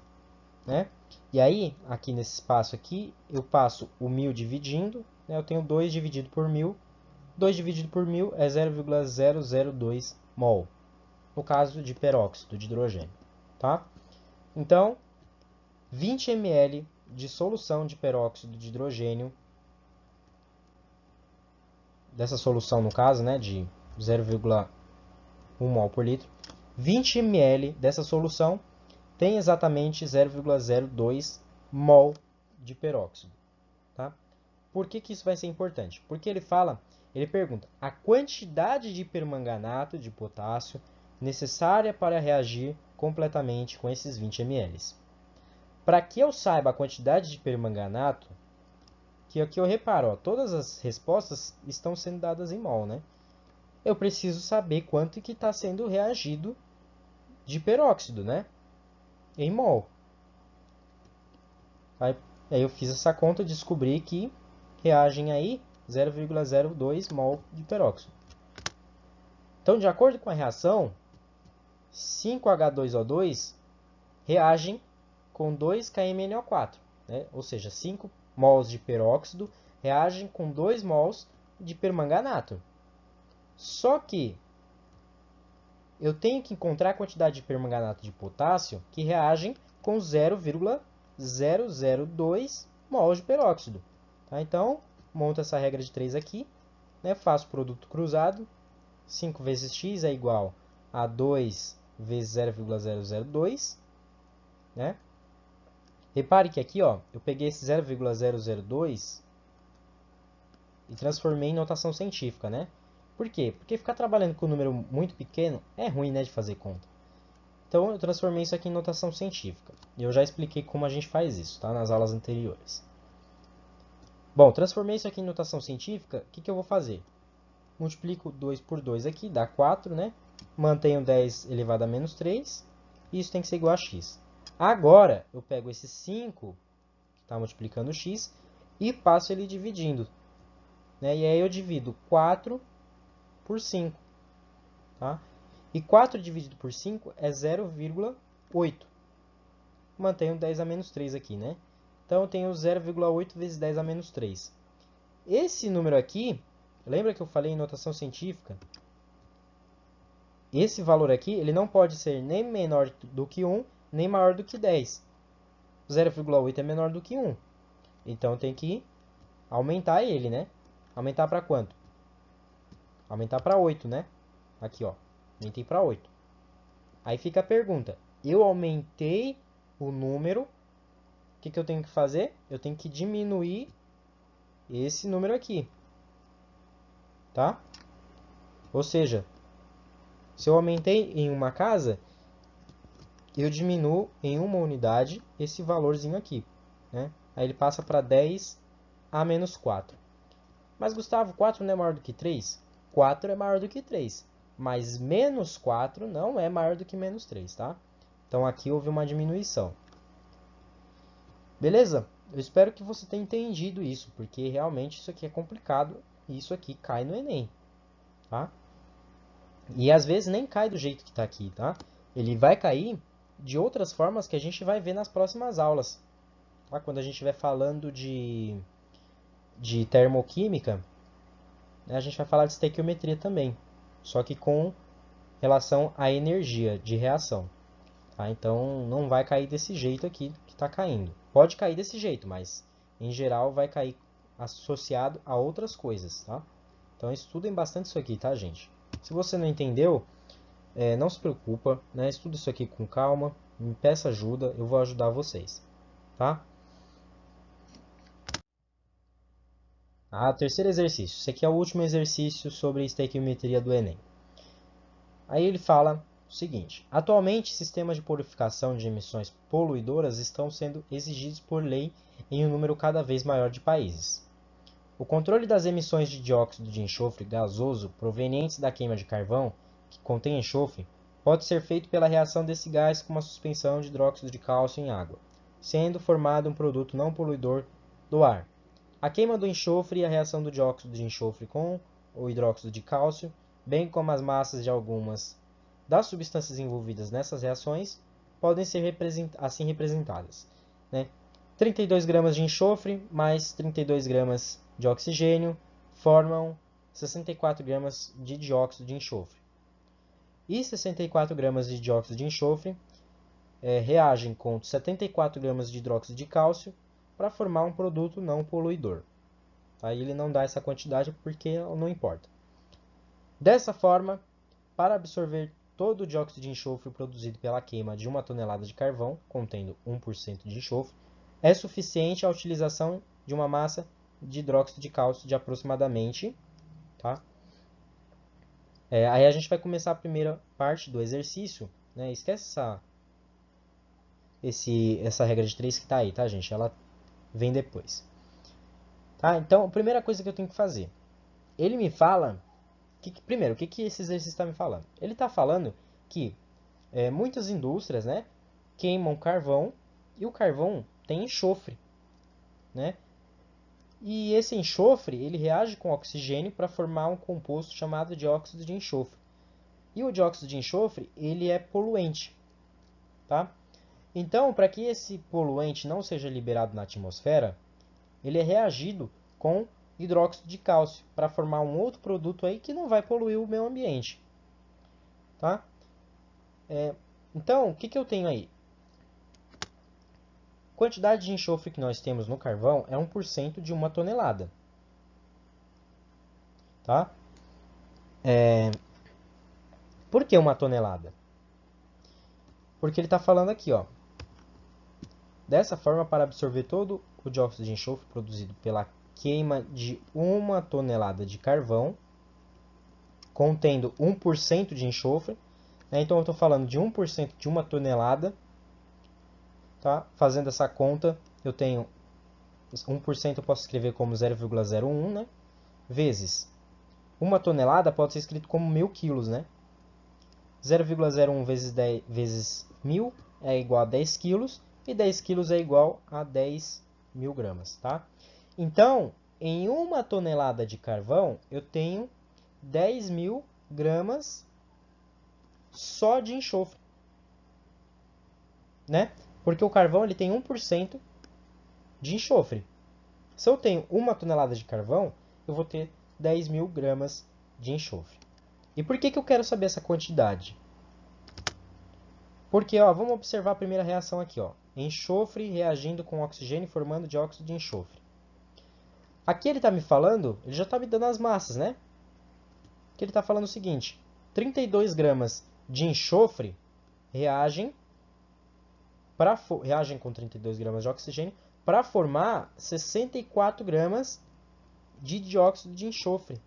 né? E aí, aqui nesse espaço aqui, eu passo o 1000 dividindo, né, eu tenho 2 dividido por 1000, 2 dividido por 1000 é 0,002 mol, no caso de peróxido de hidrogênio. Tá? Então, 20 ml de solução de peróxido de hidrogênio, dessa solução no caso, né, de 0,1 mol por litro, 20 ml dessa solução tem exatamente 0,02 mol de peróxido. Tá? Por que isso vai ser importante? Porque ele pergunta a quantidade de permanganato de potássio necessária para reagir completamente com esses 20 ml. Para que eu saiba a quantidade de permanganato, que aqui eu reparo, ó, todas as respostas estão sendo dadas em mol, né? Eu preciso saber quanto que está sendo reagido de peróxido, né? Em mol. Aí eu fiz essa conta e descobri que reagem aí 0,02 mol de peróxido. Então, de acordo com a reação, 5H2O2 reagem com 2KMnO4, né? Ou seja, 5 mols de peróxido reagem com 2 mols de permanganato. Só que eu tenho que encontrar a quantidade de permanganato de potássio que reagem com 0,002 mols de peróxido. Tá? Então, monto essa regra de 3 aqui, né? Faço o produto cruzado, 5 vezes x é igual a 2 vezes 0,002, né? Repare que aqui, ó, eu peguei esse 0,002 e transformei em notação científica, né? Por quê? Porque ficar trabalhando com um número muito pequeno é ruim, né, de fazer conta. Então, eu transformei isso aqui em notação científica. E eu já expliquei como a gente faz isso, tá? Nas aulas anteriores. Bom, transformei isso aqui em notação científica, o que eu vou fazer? Multiplico 2 por 2 aqui, dá 4, né? Mantenho 10 elevado a menos 3. E isso tem que ser igual a x. Agora, eu pego esse 5, que está multiplicando x, e passo ele dividindo. Né? E aí eu divido 4 por 5. Tá? E 4 dividido por 5 é 0,8. Mantenho 10 a menos 3 aqui, né? Então, eu tenho 0,8 vezes 10 a menos 3. Esse número aqui, lembra que eu falei em notação científica? Esse valor aqui, ele não pode ser nem menor do que 1, nem maior do que 10. 0,8 é menor do que 1. Então, tem que aumentar ele, né? Aumentar para quanto? Aumentar para 8, né? Aqui, ó. Aumentei para 8. Aí fica a pergunta. Eu aumentei o número. O que eu tenho que fazer? Eu tenho que diminuir esse número aqui, tá? Ou seja, se eu aumentei em uma casa, eu diminuo em uma unidade esse valorzinho aqui, né? Aí ele passa para 10 a menos 4. Mas, Gustavo, 4 não é maior do que 3? 4 é maior do que 3, mas menos 4 não é maior do que menos 3, tá? Então, aqui houve uma diminuição. Beleza? Eu espero que você tenha entendido isso, porque realmente isso aqui é complicado e isso aqui cai no Enem, tá? E às vezes nem cai do jeito que está aqui, tá? Ele vai cair de outras formas que a gente vai ver nas próximas aulas, tá? Quando a gente estiver falando de termoquímica, né, a gente vai falar de estequiometria também, só que com relação à energia de reação. Tá? Então não vai cair desse jeito aqui que está caindo. Pode cair desse jeito, mas em geral vai cair associado a outras coisas. Tá? Então estudem bastante isso aqui, tá, gente? Se você não entendeu, não se preocupa, né? Estuda isso aqui com calma, me peça ajuda, eu vou ajudar vocês. Tá? Terceiro exercício. Esse aqui é o último exercício sobre estequiometria do Enem. Aí ele fala o seguinte: atualmente, sistemas de purificação de emissões poluidoras estão sendo exigidos por lei em um número cada vez maior de países. O controle das emissões de dióxido de enxofre gasoso provenientes da queima de carvão, que contém enxofre, pode ser feito pela reação desse gás com uma suspensão de hidróxido de cálcio em água, sendo formado um produto não poluidor do ar. A queima do enxofre e a reação do dióxido de enxofre com o hidróxido de cálcio, bem como as massas de algumas das substâncias envolvidas nessas reações, podem ser assim representadas, né? 32 gramas de enxofre mais 32 gramas de oxigênio formam 64 gramas de dióxido de enxofre. E 64 gramas de dióxido de enxofre reagem com 74 gramas de hidróxido de cálcio para formar um produto não poluidor. Aí ele não dá essa quantidade porque não importa. Dessa forma, para absorver todo o dióxido de enxofre produzido pela queima de 1 tonelada de carvão, contendo 1% de enxofre, é suficiente a utilização de uma massa de hidróxido de cálcio de aproximadamente, tá? Aí a gente vai começar a primeira parte do exercício, né? Esquece essa regra de 3 que está aí, tá, gente? Ela vem depois. Tá? Então, a primeira coisa que eu tenho que fazer. Ele me fala... primeiro, o que esse exercício está me falando? Ele está falando que muitas indústrias, né, queimam carvão e o carvão tem enxofre, né? E esse enxofre ele reage com oxigênio para formar um composto chamado dióxido de enxofre. E o dióxido de enxofre ele é poluente, tá? Então, para que esse poluente não seja liberado na atmosfera, ele é reagido com hidróxido de cálcio para formar um outro produto aí que não vai poluir o meio ambiente, tá? Então, o que eu tenho aí? A quantidade de enxofre que nós temos no carvão é 1% de 1 tonelada, tá? Por que 1 tonelada? Porque ele está falando aqui, ó. Dessa forma, para absorver todo o dióxido de enxofre produzido pela queima de 1 tonelada de carvão, contendo 1% de enxofre, né? Então eu estou falando de 1% de 1 tonelada, tá? Fazendo essa conta, eu tenho 1% eu posso escrever como 0,01, né? Vezes 1 tonelada pode ser escrito como 1000 quilos, né? 0,01 vezes 10 vezes 1000 é igual a 10 quilos e 10 quilos é igual a 10.000 gramas, tá? Então, em 1 tonelada de carvão, eu tenho 10.000 gramas só de enxofre, né? Porque o carvão ele tem 1% de enxofre. Se eu tenho 1 tonelada de carvão, eu vou ter 10.000 gramas de enxofre. E por que eu quero saber essa quantidade? Porque, ó, vamos observar a primeira reação aqui, ó. Enxofre reagindo com oxigênio formando dióxido de enxofre. Aqui ele está me falando, ele já está me dando as massas, né? Que ele está falando o seguinte: 32 gramas de enxofre reagem com 32 gramas de oxigênio para formar 64 gramas de dióxido de enxofre.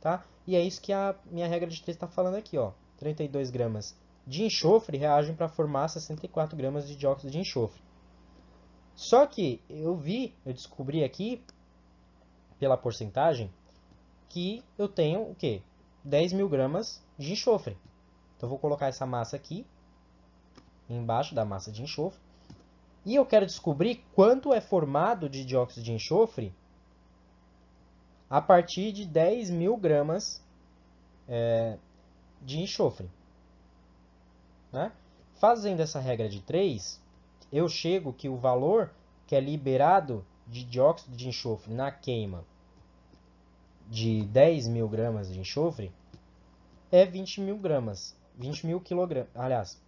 Tá? E é isso que a minha regra de 3 está falando aqui. Ó. 32 gramas de enxofre reagem para formar 64 gramas de dióxido de enxofre. Só que eu descobri aqui, pela porcentagem, que eu tenho o quê? 10.000 gramas de enxofre. Então, eu vou colocar essa massa aqui, embaixo da massa de enxofre. E eu quero descobrir quanto é formado de dióxido de enxofre a partir de 10.000 gramas de enxofre. Né? Fazendo essa regra de 3, eu chego que o valor que é liberado de dióxido de enxofre na queima de 10.000 gramas de enxofre é 20.000 gramas. 20.000 quilogramas. Aliás,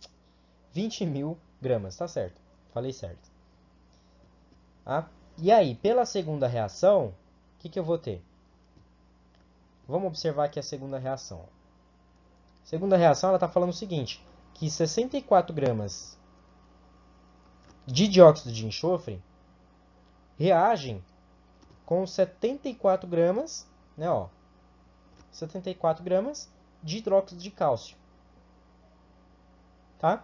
20.000 gramas, tá certo. Falei certo. Tá? E aí, pela segunda reação, o que eu vou ter? Vamos observar aqui a segunda reação. A segunda reação está falando o seguinte, que 64 gramas de dióxido de enxofre reagem com 74 gramas, né, ó, 74 gramas de hidróxido de cálcio. Tá?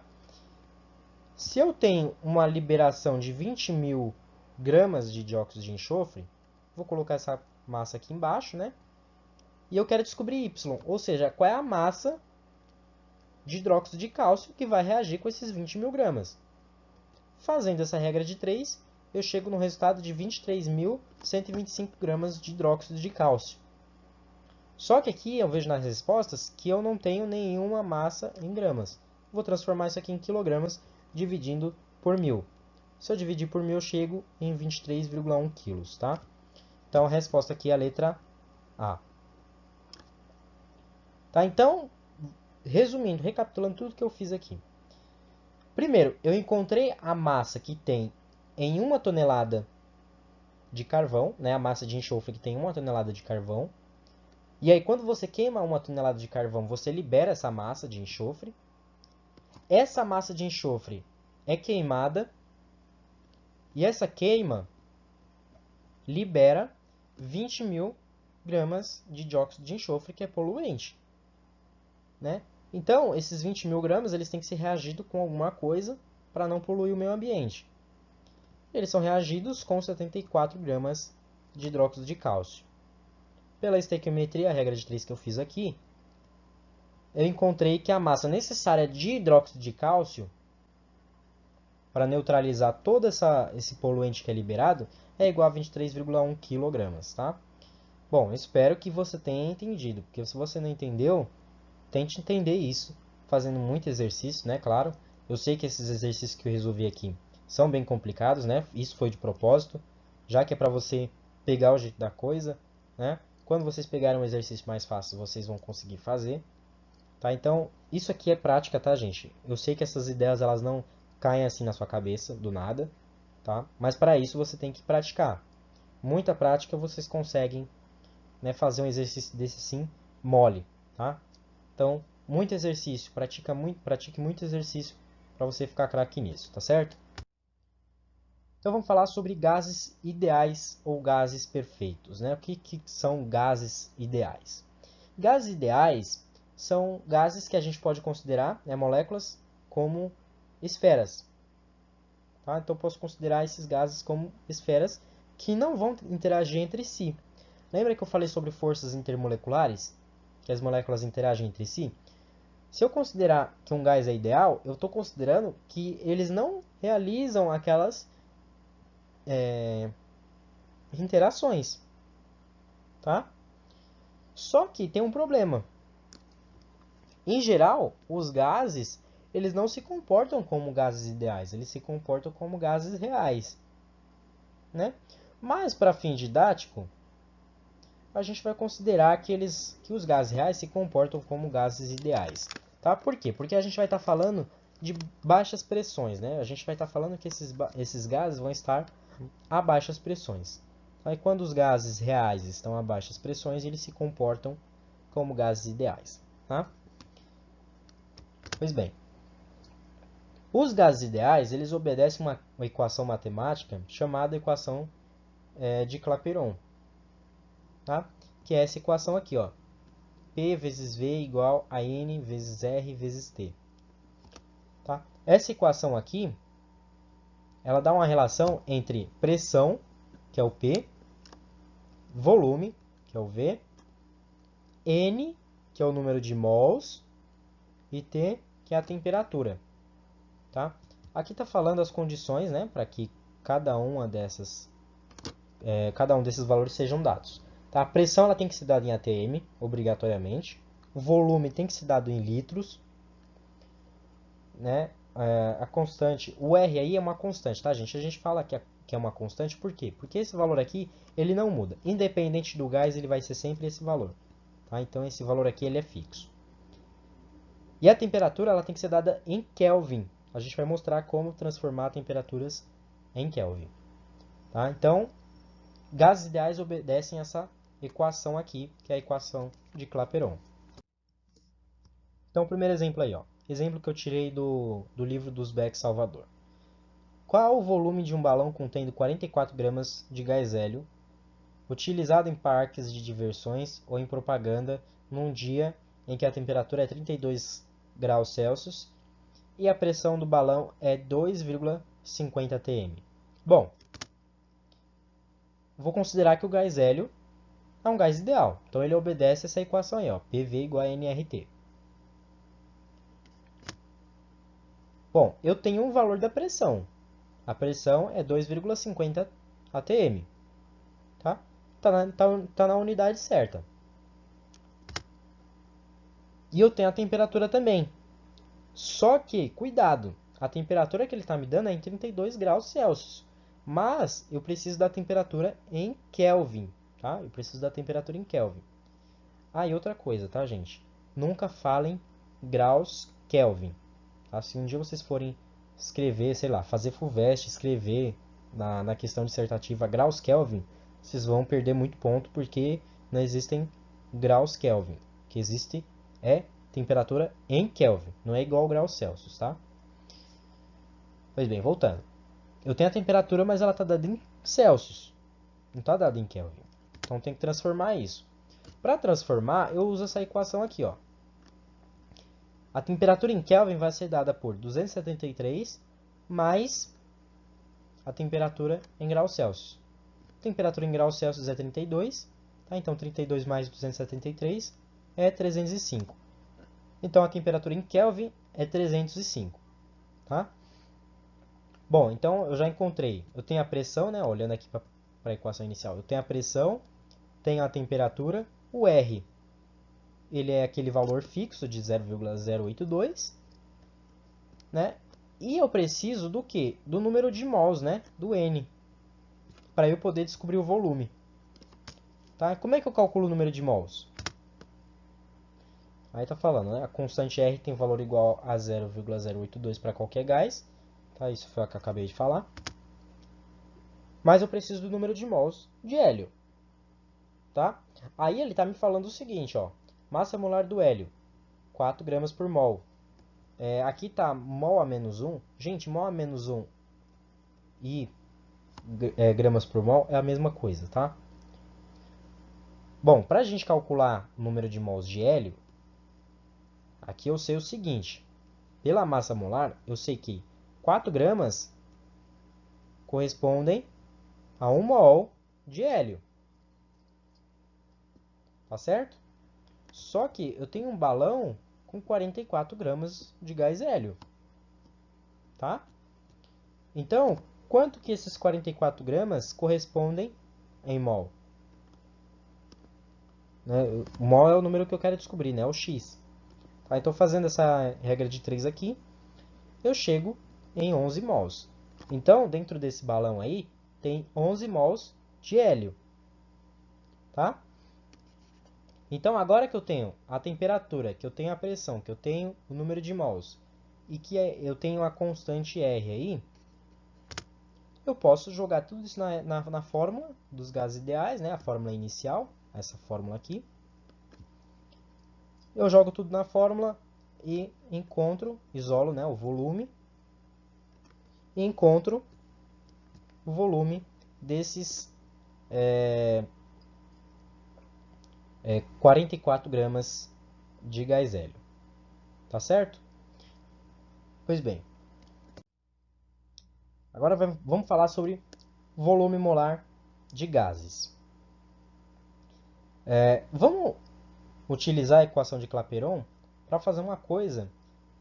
Se eu tenho uma liberação de 20.000 gramas de dióxido de enxofre, vou colocar essa massa aqui embaixo, né? E eu quero descobrir Y, ou seja, qual é a massa de hidróxido de cálcio que vai reagir com esses 20.000 gramas. Fazendo essa regra de 3, eu chego no resultado de 23.125 gramas de hidróxido de cálcio. Só que aqui eu vejo nas respostas que eu não tenho nenhuma massa em gramas. Vou transformar isso aqui em quilogramas, dividindo por 1.000. Se eu dividir por 1.000, eu chego em 23,1 quilos, tá? Então, a resposta aqui é a letra A. Tá? Então, resumindo, recapitulando tudo que eu fiz aqui. Primeiro, eu encontrei a massa que tem em 1 tonelada de carvão, né? A massa de enxofre que tem 1 tonelada de carvão. E aí, quando você queima 1 tonelada de carvão, você libera essa massa de enxofre. Essa massa de enxofre é queimada. E essa queima libera 20.000 gramas de dióxido de enxofre, que é poluente. Né? Então, esses 20.000 gramas eles têm que ser reagidos com alguma coisa para não poluir o meio ambiente. Eles são reagidos com 74 gramas de hidróxido de cálcio. Pela estequiometria, a regra de 3 que eu fiz aqui, eu encontrei que a massa necessária de hidróxido de cálcio para neutralizar todo esse poluente que é liberado é igual a 23,1 kg. Tá? Bom, espero que você tenha entendido, porque se você não entendeu, tente entender isso fazendo muito exercício, né? Claro, eu sei que esses exercícios que eu resolvi aqui são bem complicados, né? Isso foi de propósito, já que é para você pegar o jeito da coisa, né? Quando vocês pegarem um exercício mais fácil, vocês vão conseguir fazer, tá? Então, isso aqui é prática, tá, gente? Eu sei que essas ideias elas não caem assim na sua cabeça do nada, tá? Mas para isso você tem que praticar. Muita prática vocês conseguem, né, fazer um exercício desse sim mole, tá? Então, muito exercício, pratique muito exercício para você ficar craque nisso, tá certo? Então vamos falar sobre gases ideais ou gases perfeitos, né? O que são gases ideais? Gases ideais são gases que a gente pode considerar, né, moléculas, como esferas. Tá? Então eu posso considerar esses gases como esferas que não vão interagir entre si. Lembra que eu falei sobre forças intermoleculares? Que as moléculas interagem entre si? Se eu considerar que um gás é ideal, eu estou considerando que eles não realizam aquelas interações. Tá? Só que tem um problema. Em geral, os gases eles não se comportam como gases ideais, eles se comportam como gases reais. Né? Mas, para fim didático, a gente vai considerar que os gases reais se comportam como gases ideais. Tá? Por quê? Porque a gente vai estar falando de baixas pressões. Né? A gente vai estar falando que esses gases vão estar a baixas pressões. Aí, quando os gases reais estão a baixas pressões, eles se comportam como gases ideais. Tá? Pois bem, os gases ideais eles obedecem uma equação matemática chamada equação de Clapeyron. tá? Que é essa equação aqui, ó. P vezes V igual a N vezes R vezes T. Tá? Essa equação aqui, ela dá uma relação entre pressão, que é o P, volume, que é o V, N, que é o número de mols, e T, que é a temperatura. Tá? Aqui está falando as condições, né, para que cada um desses valores sejam dados. Tá? A pressão ela tem que ser dada em atm, obrigatoriamente. O volume tem que ser dado em litros. Né? A constante, o R aí é uma constante, tá, gente? A gente fala que é uma constante, por quê? Porque esse valor aqui, ele não muda. Independente do gás, ele vai ser sempre esse valor. Tá? Então, esse valor aqui ele é fixo. E a temperatura ela tem que ser dada em Kelvin. A gente vai mostrar como transformar temperaturas em Kelvin. Tá? Então, gases ideais obedecem essa equação aqui, que é a equação de Clapeyron. Então, o primeiro exemplo aí, ó. Exemplo que eu tirei do livro dos Beck Salvador. Qual o volume de um balão contendo 44 gramas de gás hélio, utilizado em parques de diversões ou em propaganda num dia em que a temperatura é 32 graus Celsius e a pressão do balão é 2,50 atm? Bom, vou considerar que o gás hélio é um gás ideal. Então ele obedece essa equação aí, ó, PV igual a nRT. Bom, eu tenho um valor da pressão. A pressão é 2,50 atm. Tá? Tá na unidade certa. E eu tenho a temperatura também. Só que, cuidado, a temperatura que ele está me dando é em 32 graus Celsius. Mas eu preciso da temperatura em Kelvin. Tá? Eu preciso da temperatura em Kelvin. Ah, e outra coisa, tá, gente? Nunca falem graus Kelvin. Tá? Se um dia vocês forem escrever, sei lá, fazer FUVEST, escrever na questão dissertativa graus Kelvin, vocês vão perder muito ponto porque não existem graus Kelvin. O que existe é temperatura em Kelvin, não é igual ao grau Celsius, tá? Pois bem, voltando. Eu tenho a temperatura, mas ela está dada em Celsius, não está dada em Kelvin. Então tem que transformar isso. Para transformar, eu uso essa equação aqui, ó. A temperatura em Kelvin vai ser dada por 273 mais a temperatura em graus Celsius. A temperatura em graus Celsius é 32, tá? Então 32 mais 273 é 305. Então a temperatura em Kelvin é 305, tá? Bom, então eu já encontrei. Eu tenho a pressão, né? Olhando aqui para a equação inicial. Eu tenho a pressão, tenho a temperatura, o R, ele é aquele valor fixo de 0,082, né? E eu preciso do quê? Do número de mols, né? Do N, para eu poder descobrir o volume. Tá? Como é que eu calculo o número de mols? Aí tá falando, né? A constante R tem valor igual a 0,082 para qualquer gás. Tá? Isso foi o que eu acabei de falar. Mas eu preciso do número de mols de hélio. Tá? Aí ele está me falando o seguinte, ó. Massa molar do hélio, 4 gramas por mol. Aqui tá mol a menos 1. Gente, mol a menos 1 e gramas por mol é a mesma coisa, tá? Bom, para a gente calcular o número de mols de hélio, aqui eu sei o seguinte. Pela massa molar, eu sei que 4 gramas correspondem a 1 mol de hélio. Tá certo? Só que eu tenho um balão com 44 gramas de gás hélio. Tá? Então, quanto que esses 44 gramas correspondem em mol? Né? O mol é o número que eu quero descobrir, né? O x. Tá? Então, fazendo essa regra de 3 aqui, eu chego em 11 mols. Então, dentro desse balão aí, tem 11 mols de hélio. Tá? Então, agora que eu tenho a temperatura, que eu tenho a pressão, que eu tenho o número de mols e que eu tenho a constante R aí, eu posso jogar tudo isso na fórmula dos gases ideais, né? A fórmula inicial, essa fórmula aqui. Eu jogo tudo na fórmula e encontro, isolo, né, o volume, e encontro o volume desses 44 gramas de gás hélio. Tá certo? Pois bem. Agora vamos falar sobre volume molar de gases. Vamos utilizar a equação de Clapeyron para fazer uma coisa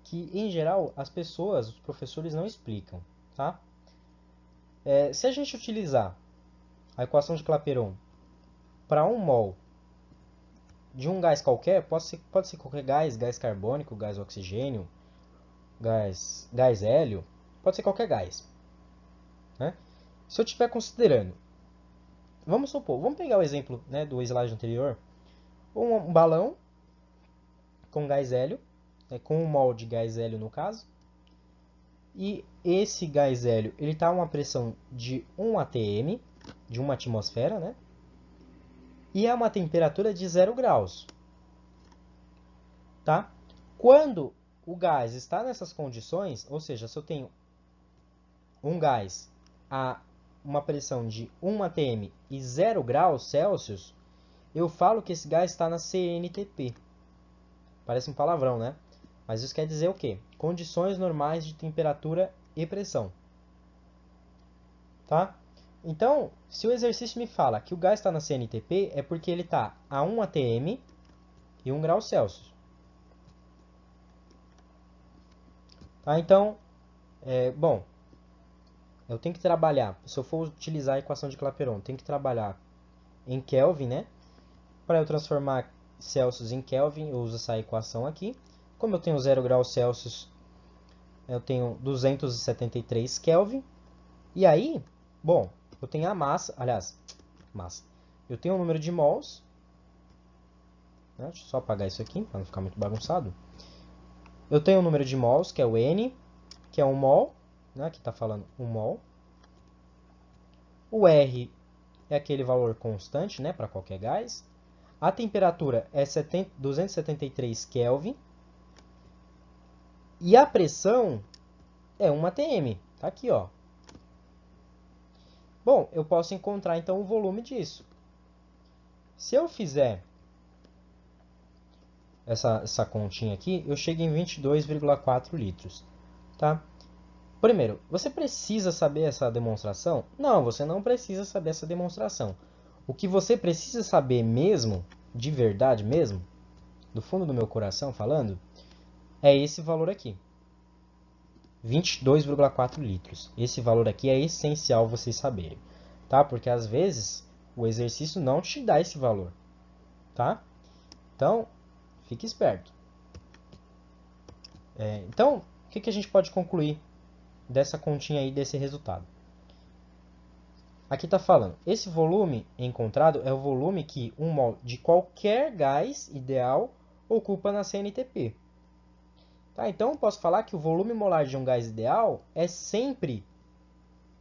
que, em geral, as pessoas, os professores não explicam. Tá? Se a gente utilizar a equação de Clapeyron para 1 mol de um gás qualquer, pode ser qualquer gás, gás carbônico, gás oxigênio, gás hélio, pode ser qualquer gás. Né? Se eu estiver considerando, vamos pegar o exemplo, né, do slide anterior, um balão com gás hélio, com 1 mol de gás hélio no caso, e esse gás hélio está a uma pressão de 1 atm, de 1 atmosfera, né? E a uma temperatura de 0 graus. Tá? Quando o gás está nessas condições, ou seja, se eu tenho um gás a uma pressão de 1 atm e 0 graus Celsius, eu falo que esse gás está na CNTP. Parece um palavrão, né? Mas isso quer dizer o quê? Condições normais de temperatura e pressão. Tá? Então, se o exercício me fala que o gás está na CNTP, é porque ele está a 1 atm e 1 grau Celsius. Tá? Então, bom, eu tenho que trabalhar, se eu for utilizar a equação de Clapeyron, tenho que trabalhar em Kelvin, né? Para eu transformar Celsius em Kelvin, eu uso essa equação aqui. Como eu tenho 0 graus Celsius, eu tenho 273 Kelvin. E aí, bom, eu tenho a massa, eu tenho o número de mols. Né? Deixa eu só apagar isso aqui, para não ficar muito bagunçado. Eu tenho o número de mols, que é o N, que é 1 mol. Né? Aqui está falando 1 mol. O R é aquele valor constante, né, para qualquer gás. A temperatura é 273 Kelvin. E a pressão é 1 atm. Tá aqui, ó. Bom, eu posso encontrar então o volume disso. Se eu fizer essa continha aqui, eu chego em 22,4 litros. Tá? Primeiro, você precisa saber essa demonstração? Não, você não precisa saber essa demonstração. O que você precisa saber mesmo, de verdade mesmo, do fundo do meu coração falando, é esse valor aqui. 22,4 litros. Esse valor aqui é essencial vocês saberem. Tá? Porque às vezes o exercício não te dá esse valor. Tá? Então, fique esperto. Então, o que a gente pode concluir dessa continha aí, desse resultado? Aqui está falando, esse volume encontrado é o volume que 1 mol de qualquer gás ideal ocupa na CNTP. Tá? Então, eu posso falar que o volume molar de um gás ideal é sempre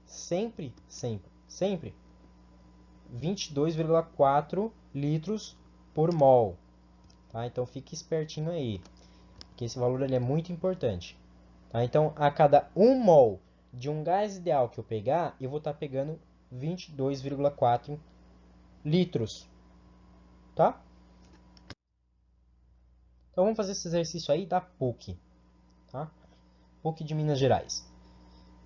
22,4 litros por mol. Tá? Então, fique espertinho aí, que esse valor ele é muito importante. Tá? Então, a cada 1 mol de um gás ideal que eu pegar, eu vou estar pegando 22,4 litros. Tá? Então, vamos fazer esse exercício aí da PUC. Tá? PUC de Minas Gerais.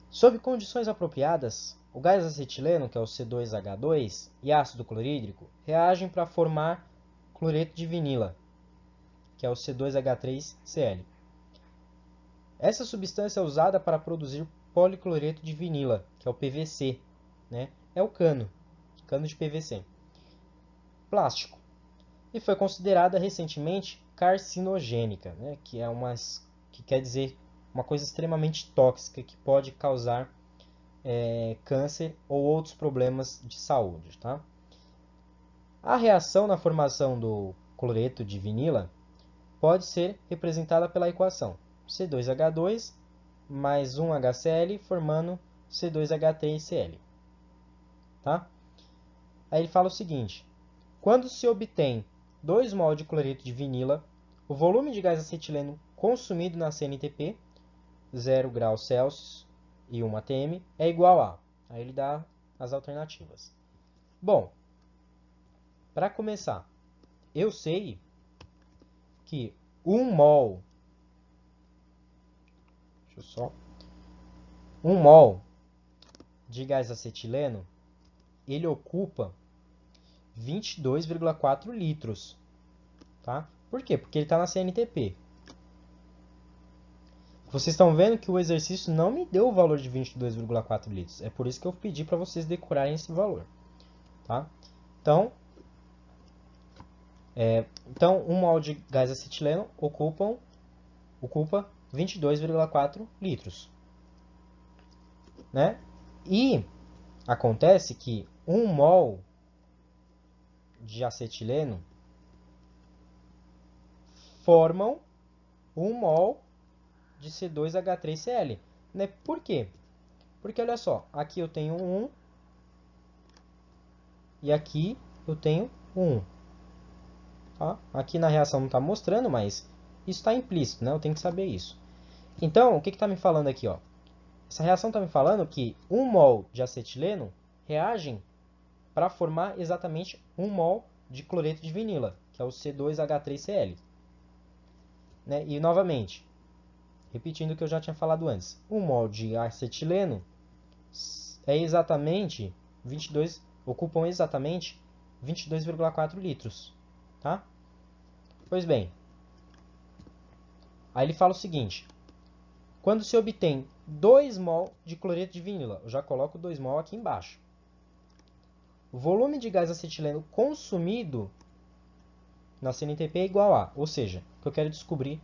Sob condições apropriadas, o gás acetileno, que é o C2H2, e ácido clorídrico reagem para formar cloreto de vinila, que é o C2H3Cl. Essa substância é usada para produzir policloreto de vinila, que é o PVC, né? É o cano de PVC. Plástico. E foi considerada recentemente carcinogênica, né? Que quer dizer uma coisa extremamente tóxica que pode causar câncer ou outros problemas de saúde. Tá? A reação na formação do cloreto de vinila pode ser representada pela equação C2H2 mais 1HCl formando C2H3Cl. Tá? Aí ele fala o seguinte, quando se obtém 2 mol de cloreto de vinila, o volume de gás acetileno consumido na CNTP, 0 graus Celsius e 1 atm, é igual a... Aí ele dá as alternativas. Bom, para começar, eu sei que 1 mol, de gás acetileno, ele ocupa 22,4 litros. Tá? Por quê? Porque ele está na CNTP. Vocês estão vendo que o exercício não me deu o valor de 22,4 litros. É por isso que eu pedi para vocês decorarem esse valor. Tá? Então, 1 mol de gás acetileno ocupa 22,4 litros. Né? E acontece que 1 mol de acetileno formam 1 mol de C2H3Cl. Né? Por quê? Porque olha só, aqui eu tenho 1 e aqui eu tenho 1. Tá? Aqui na reação não está mostrando, mas isso está implícito, né? Eu tenho que saber isso. Então, o que está me falando aqui? Ó? Essa reação está me falando que 1 mol de acetileno reagem para formar exatamente 1 mol de cloreto de vinila, que é o C2H3Cl. Né? E, novamente, repetindo o que eu já tinha falado antes, 1 mol de acetileno ocupam exatamente 22,4 litros. Tá? Pois bem, aí ele fala o seguinte: quando se obtém 2 mol de cloreto de vinila, eu já coloco 2 mol aqui embaixo. O volume de gás acetileno consumido na CNTP é igual a, ou seja, o que eu quero descobrir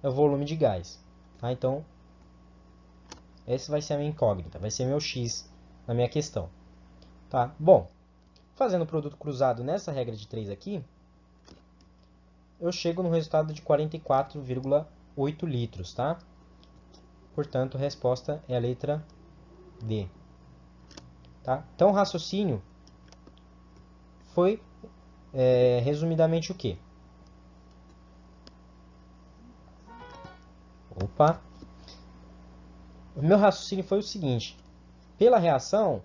é o volume de gás. Tá? Então, essa vai ser a minha incógnita, vai ser meu X na minha questão. Tá? Bom, fazendo o produto cruzado nessa regra de 3 aqui, eu chego no resultado de 44,8 litros. Tá? Portanto, a resposta é a letra D. Tá? Então, o raciocínio foi, resumidamente, o quê? Opa! O meu raciocínio foi o seguinte. Pela reação,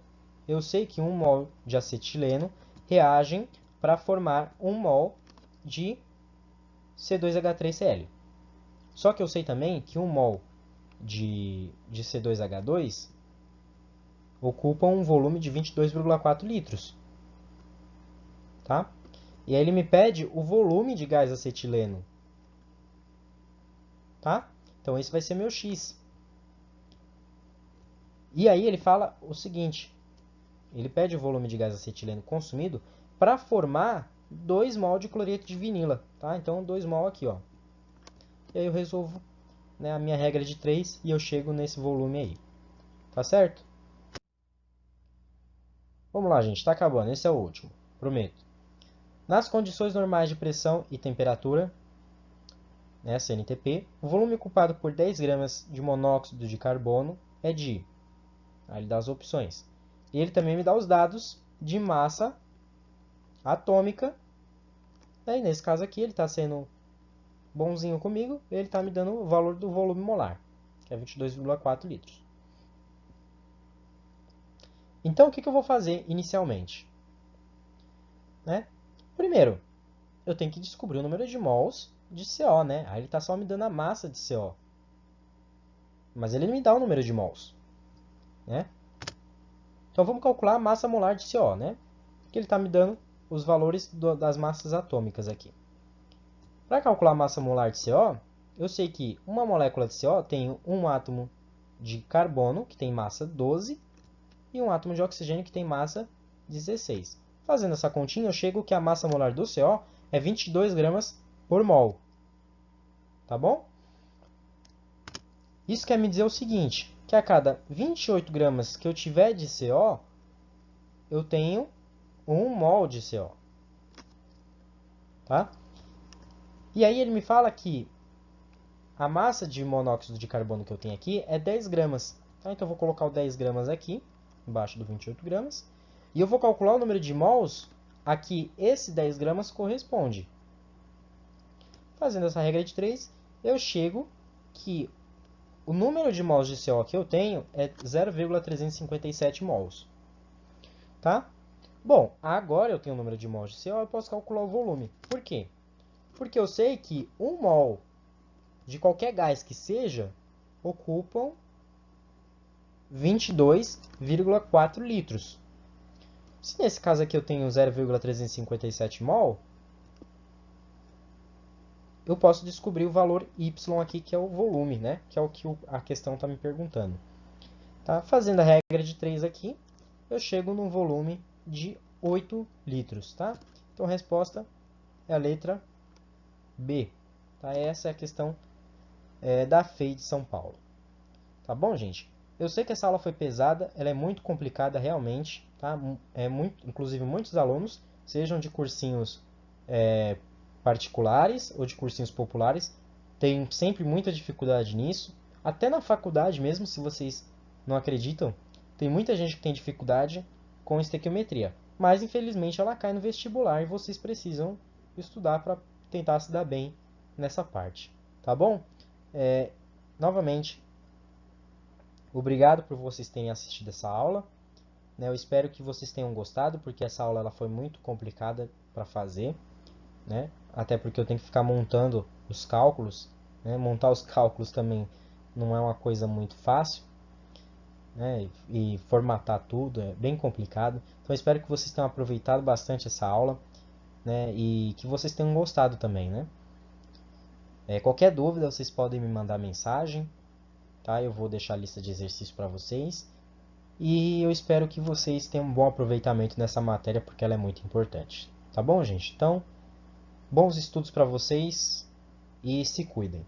eu sei que 1 mol de acetileno reagem para formar 1 mol de C2H3Cl. Só que eu sei também que 1 mol de C2H2 ocupa um volume de 22,4 litros. Tá? E aí ele me pede o volume de gás acetileno. Tá? Então esse vai ser meu X. E aí ele fala o seguinte, ele pede o volume de gás acetileno consumido para formar 2 mol de cloreto de vinila. Tá? Então 2 mol aqui. Ó. E aí eu resolvo, né, a minha regra de 3 e eu chego nesse volume aí. Tá certo? Vamos lá, gente. Está acabando. Esse é o último. Prometo. Nas condições normais de pressão e temperatura, né, CNTP, o volume ocupado por 10 gramas de monóxido de carbono é de... Aí ele dá as opções. E ele também me dá os dados de massa atômica. Aí, nesse caso aqui, ele está sendo bonzinho comigo. Ele está me dando o valor do volume molar, que é 22,4 litros. Então, o que eu vou fazer inicialmente? Né? Primeiro, eu tenho que descobrir o número de mols de CO. Né? Aí ele está só me dando a massa de CO. Mas ele me dá o número de mols. Né? Então, vamos calcular a massa molar de CO. Né? Que ele está me dando os valores das massas atômicas aqui. Para calcular a massa molar de CO, eu sei que uma molécula de CO tem um átomo de carbono, que tem massa 12, e um átomo de oxigênio, que tem massa 16. Fazendo essa continha, eu chego que a massa molar do CO é 22 gramas por mol. Tá bom? Isso quer me dizer o seguinte, que a cada 28 gramas que eu tiver de CO, eu tenho 1 mol de CO. Tá? E aí ele me fala que a massa de monóxido de carbono que eu tenho aqui é 10 gramas. Tá? Então eu vou colocar o 10 gramas aqui, embaixo do 28 gramas. E eu vou calcular o número de mols a que esse 10 gramas corresponde. Fazendo essa regra de 3, eu chego que o número de mols de CO que eu tenho é 0,357 mols. Tá? Bom, agora eu tenho o número de mols de CO, eu posso calcular o volume. Por quê? Porque eu sei que 1 mol de qualquer gás que seja ocupam 22,4 litros. Se nesse caso aqui eu tenho 0,357 mol, eu posso descobrir o valor Y aqui, que é o volume, né? Que é o que a questão está me perguntando. Tá? Fazendo a regra de 3 aqui, eu chego num volume de 8 litros. Tá? Então a resposta é a letra B. Tá? Essa é a questão da FEI de São Paulo. Tá bom, gente? Eu sei que essa aula foi pesada, ela é muito complicada realmente. Tá? Inclusive, muitos alunos, sejam de cursinhos particulares ou de cursinhos populares, têm sempre muita dificuldade nisso. Até na faculdade mesmo, se vocês não acreditam, tem muita gente que tem dificuldade com estequiometria. Mas, infelizmente, ela cai no vestibular e vocês precisam estudar para tentar se dar bem nessa parte. Tá bom? Novamente, obrigado por vocês terem assistido essa aula. Eu espero que vocês tenham gostado, porque essa aula ela foi muito complicada para fazer. Até porque eu tenho que ficar montando os cálculos. Montar os cálculos também não é uma coisa muito fácil. E formatar tudo é bem complicado. Então eu espero que vocês tenham aproveitado bastante essa aula. E que vocês tenham gostado também. Qualquer dúvida vocês podem me mandar mensagem. Tá? Eu vou deixar a lista de exercícios para vocês. E eu espero que vocês tenham um bom aproveitamento nessa matéria, porque ela é muito importante. Tá bom, gente? Então, bons estudos para vocês e se cuidem.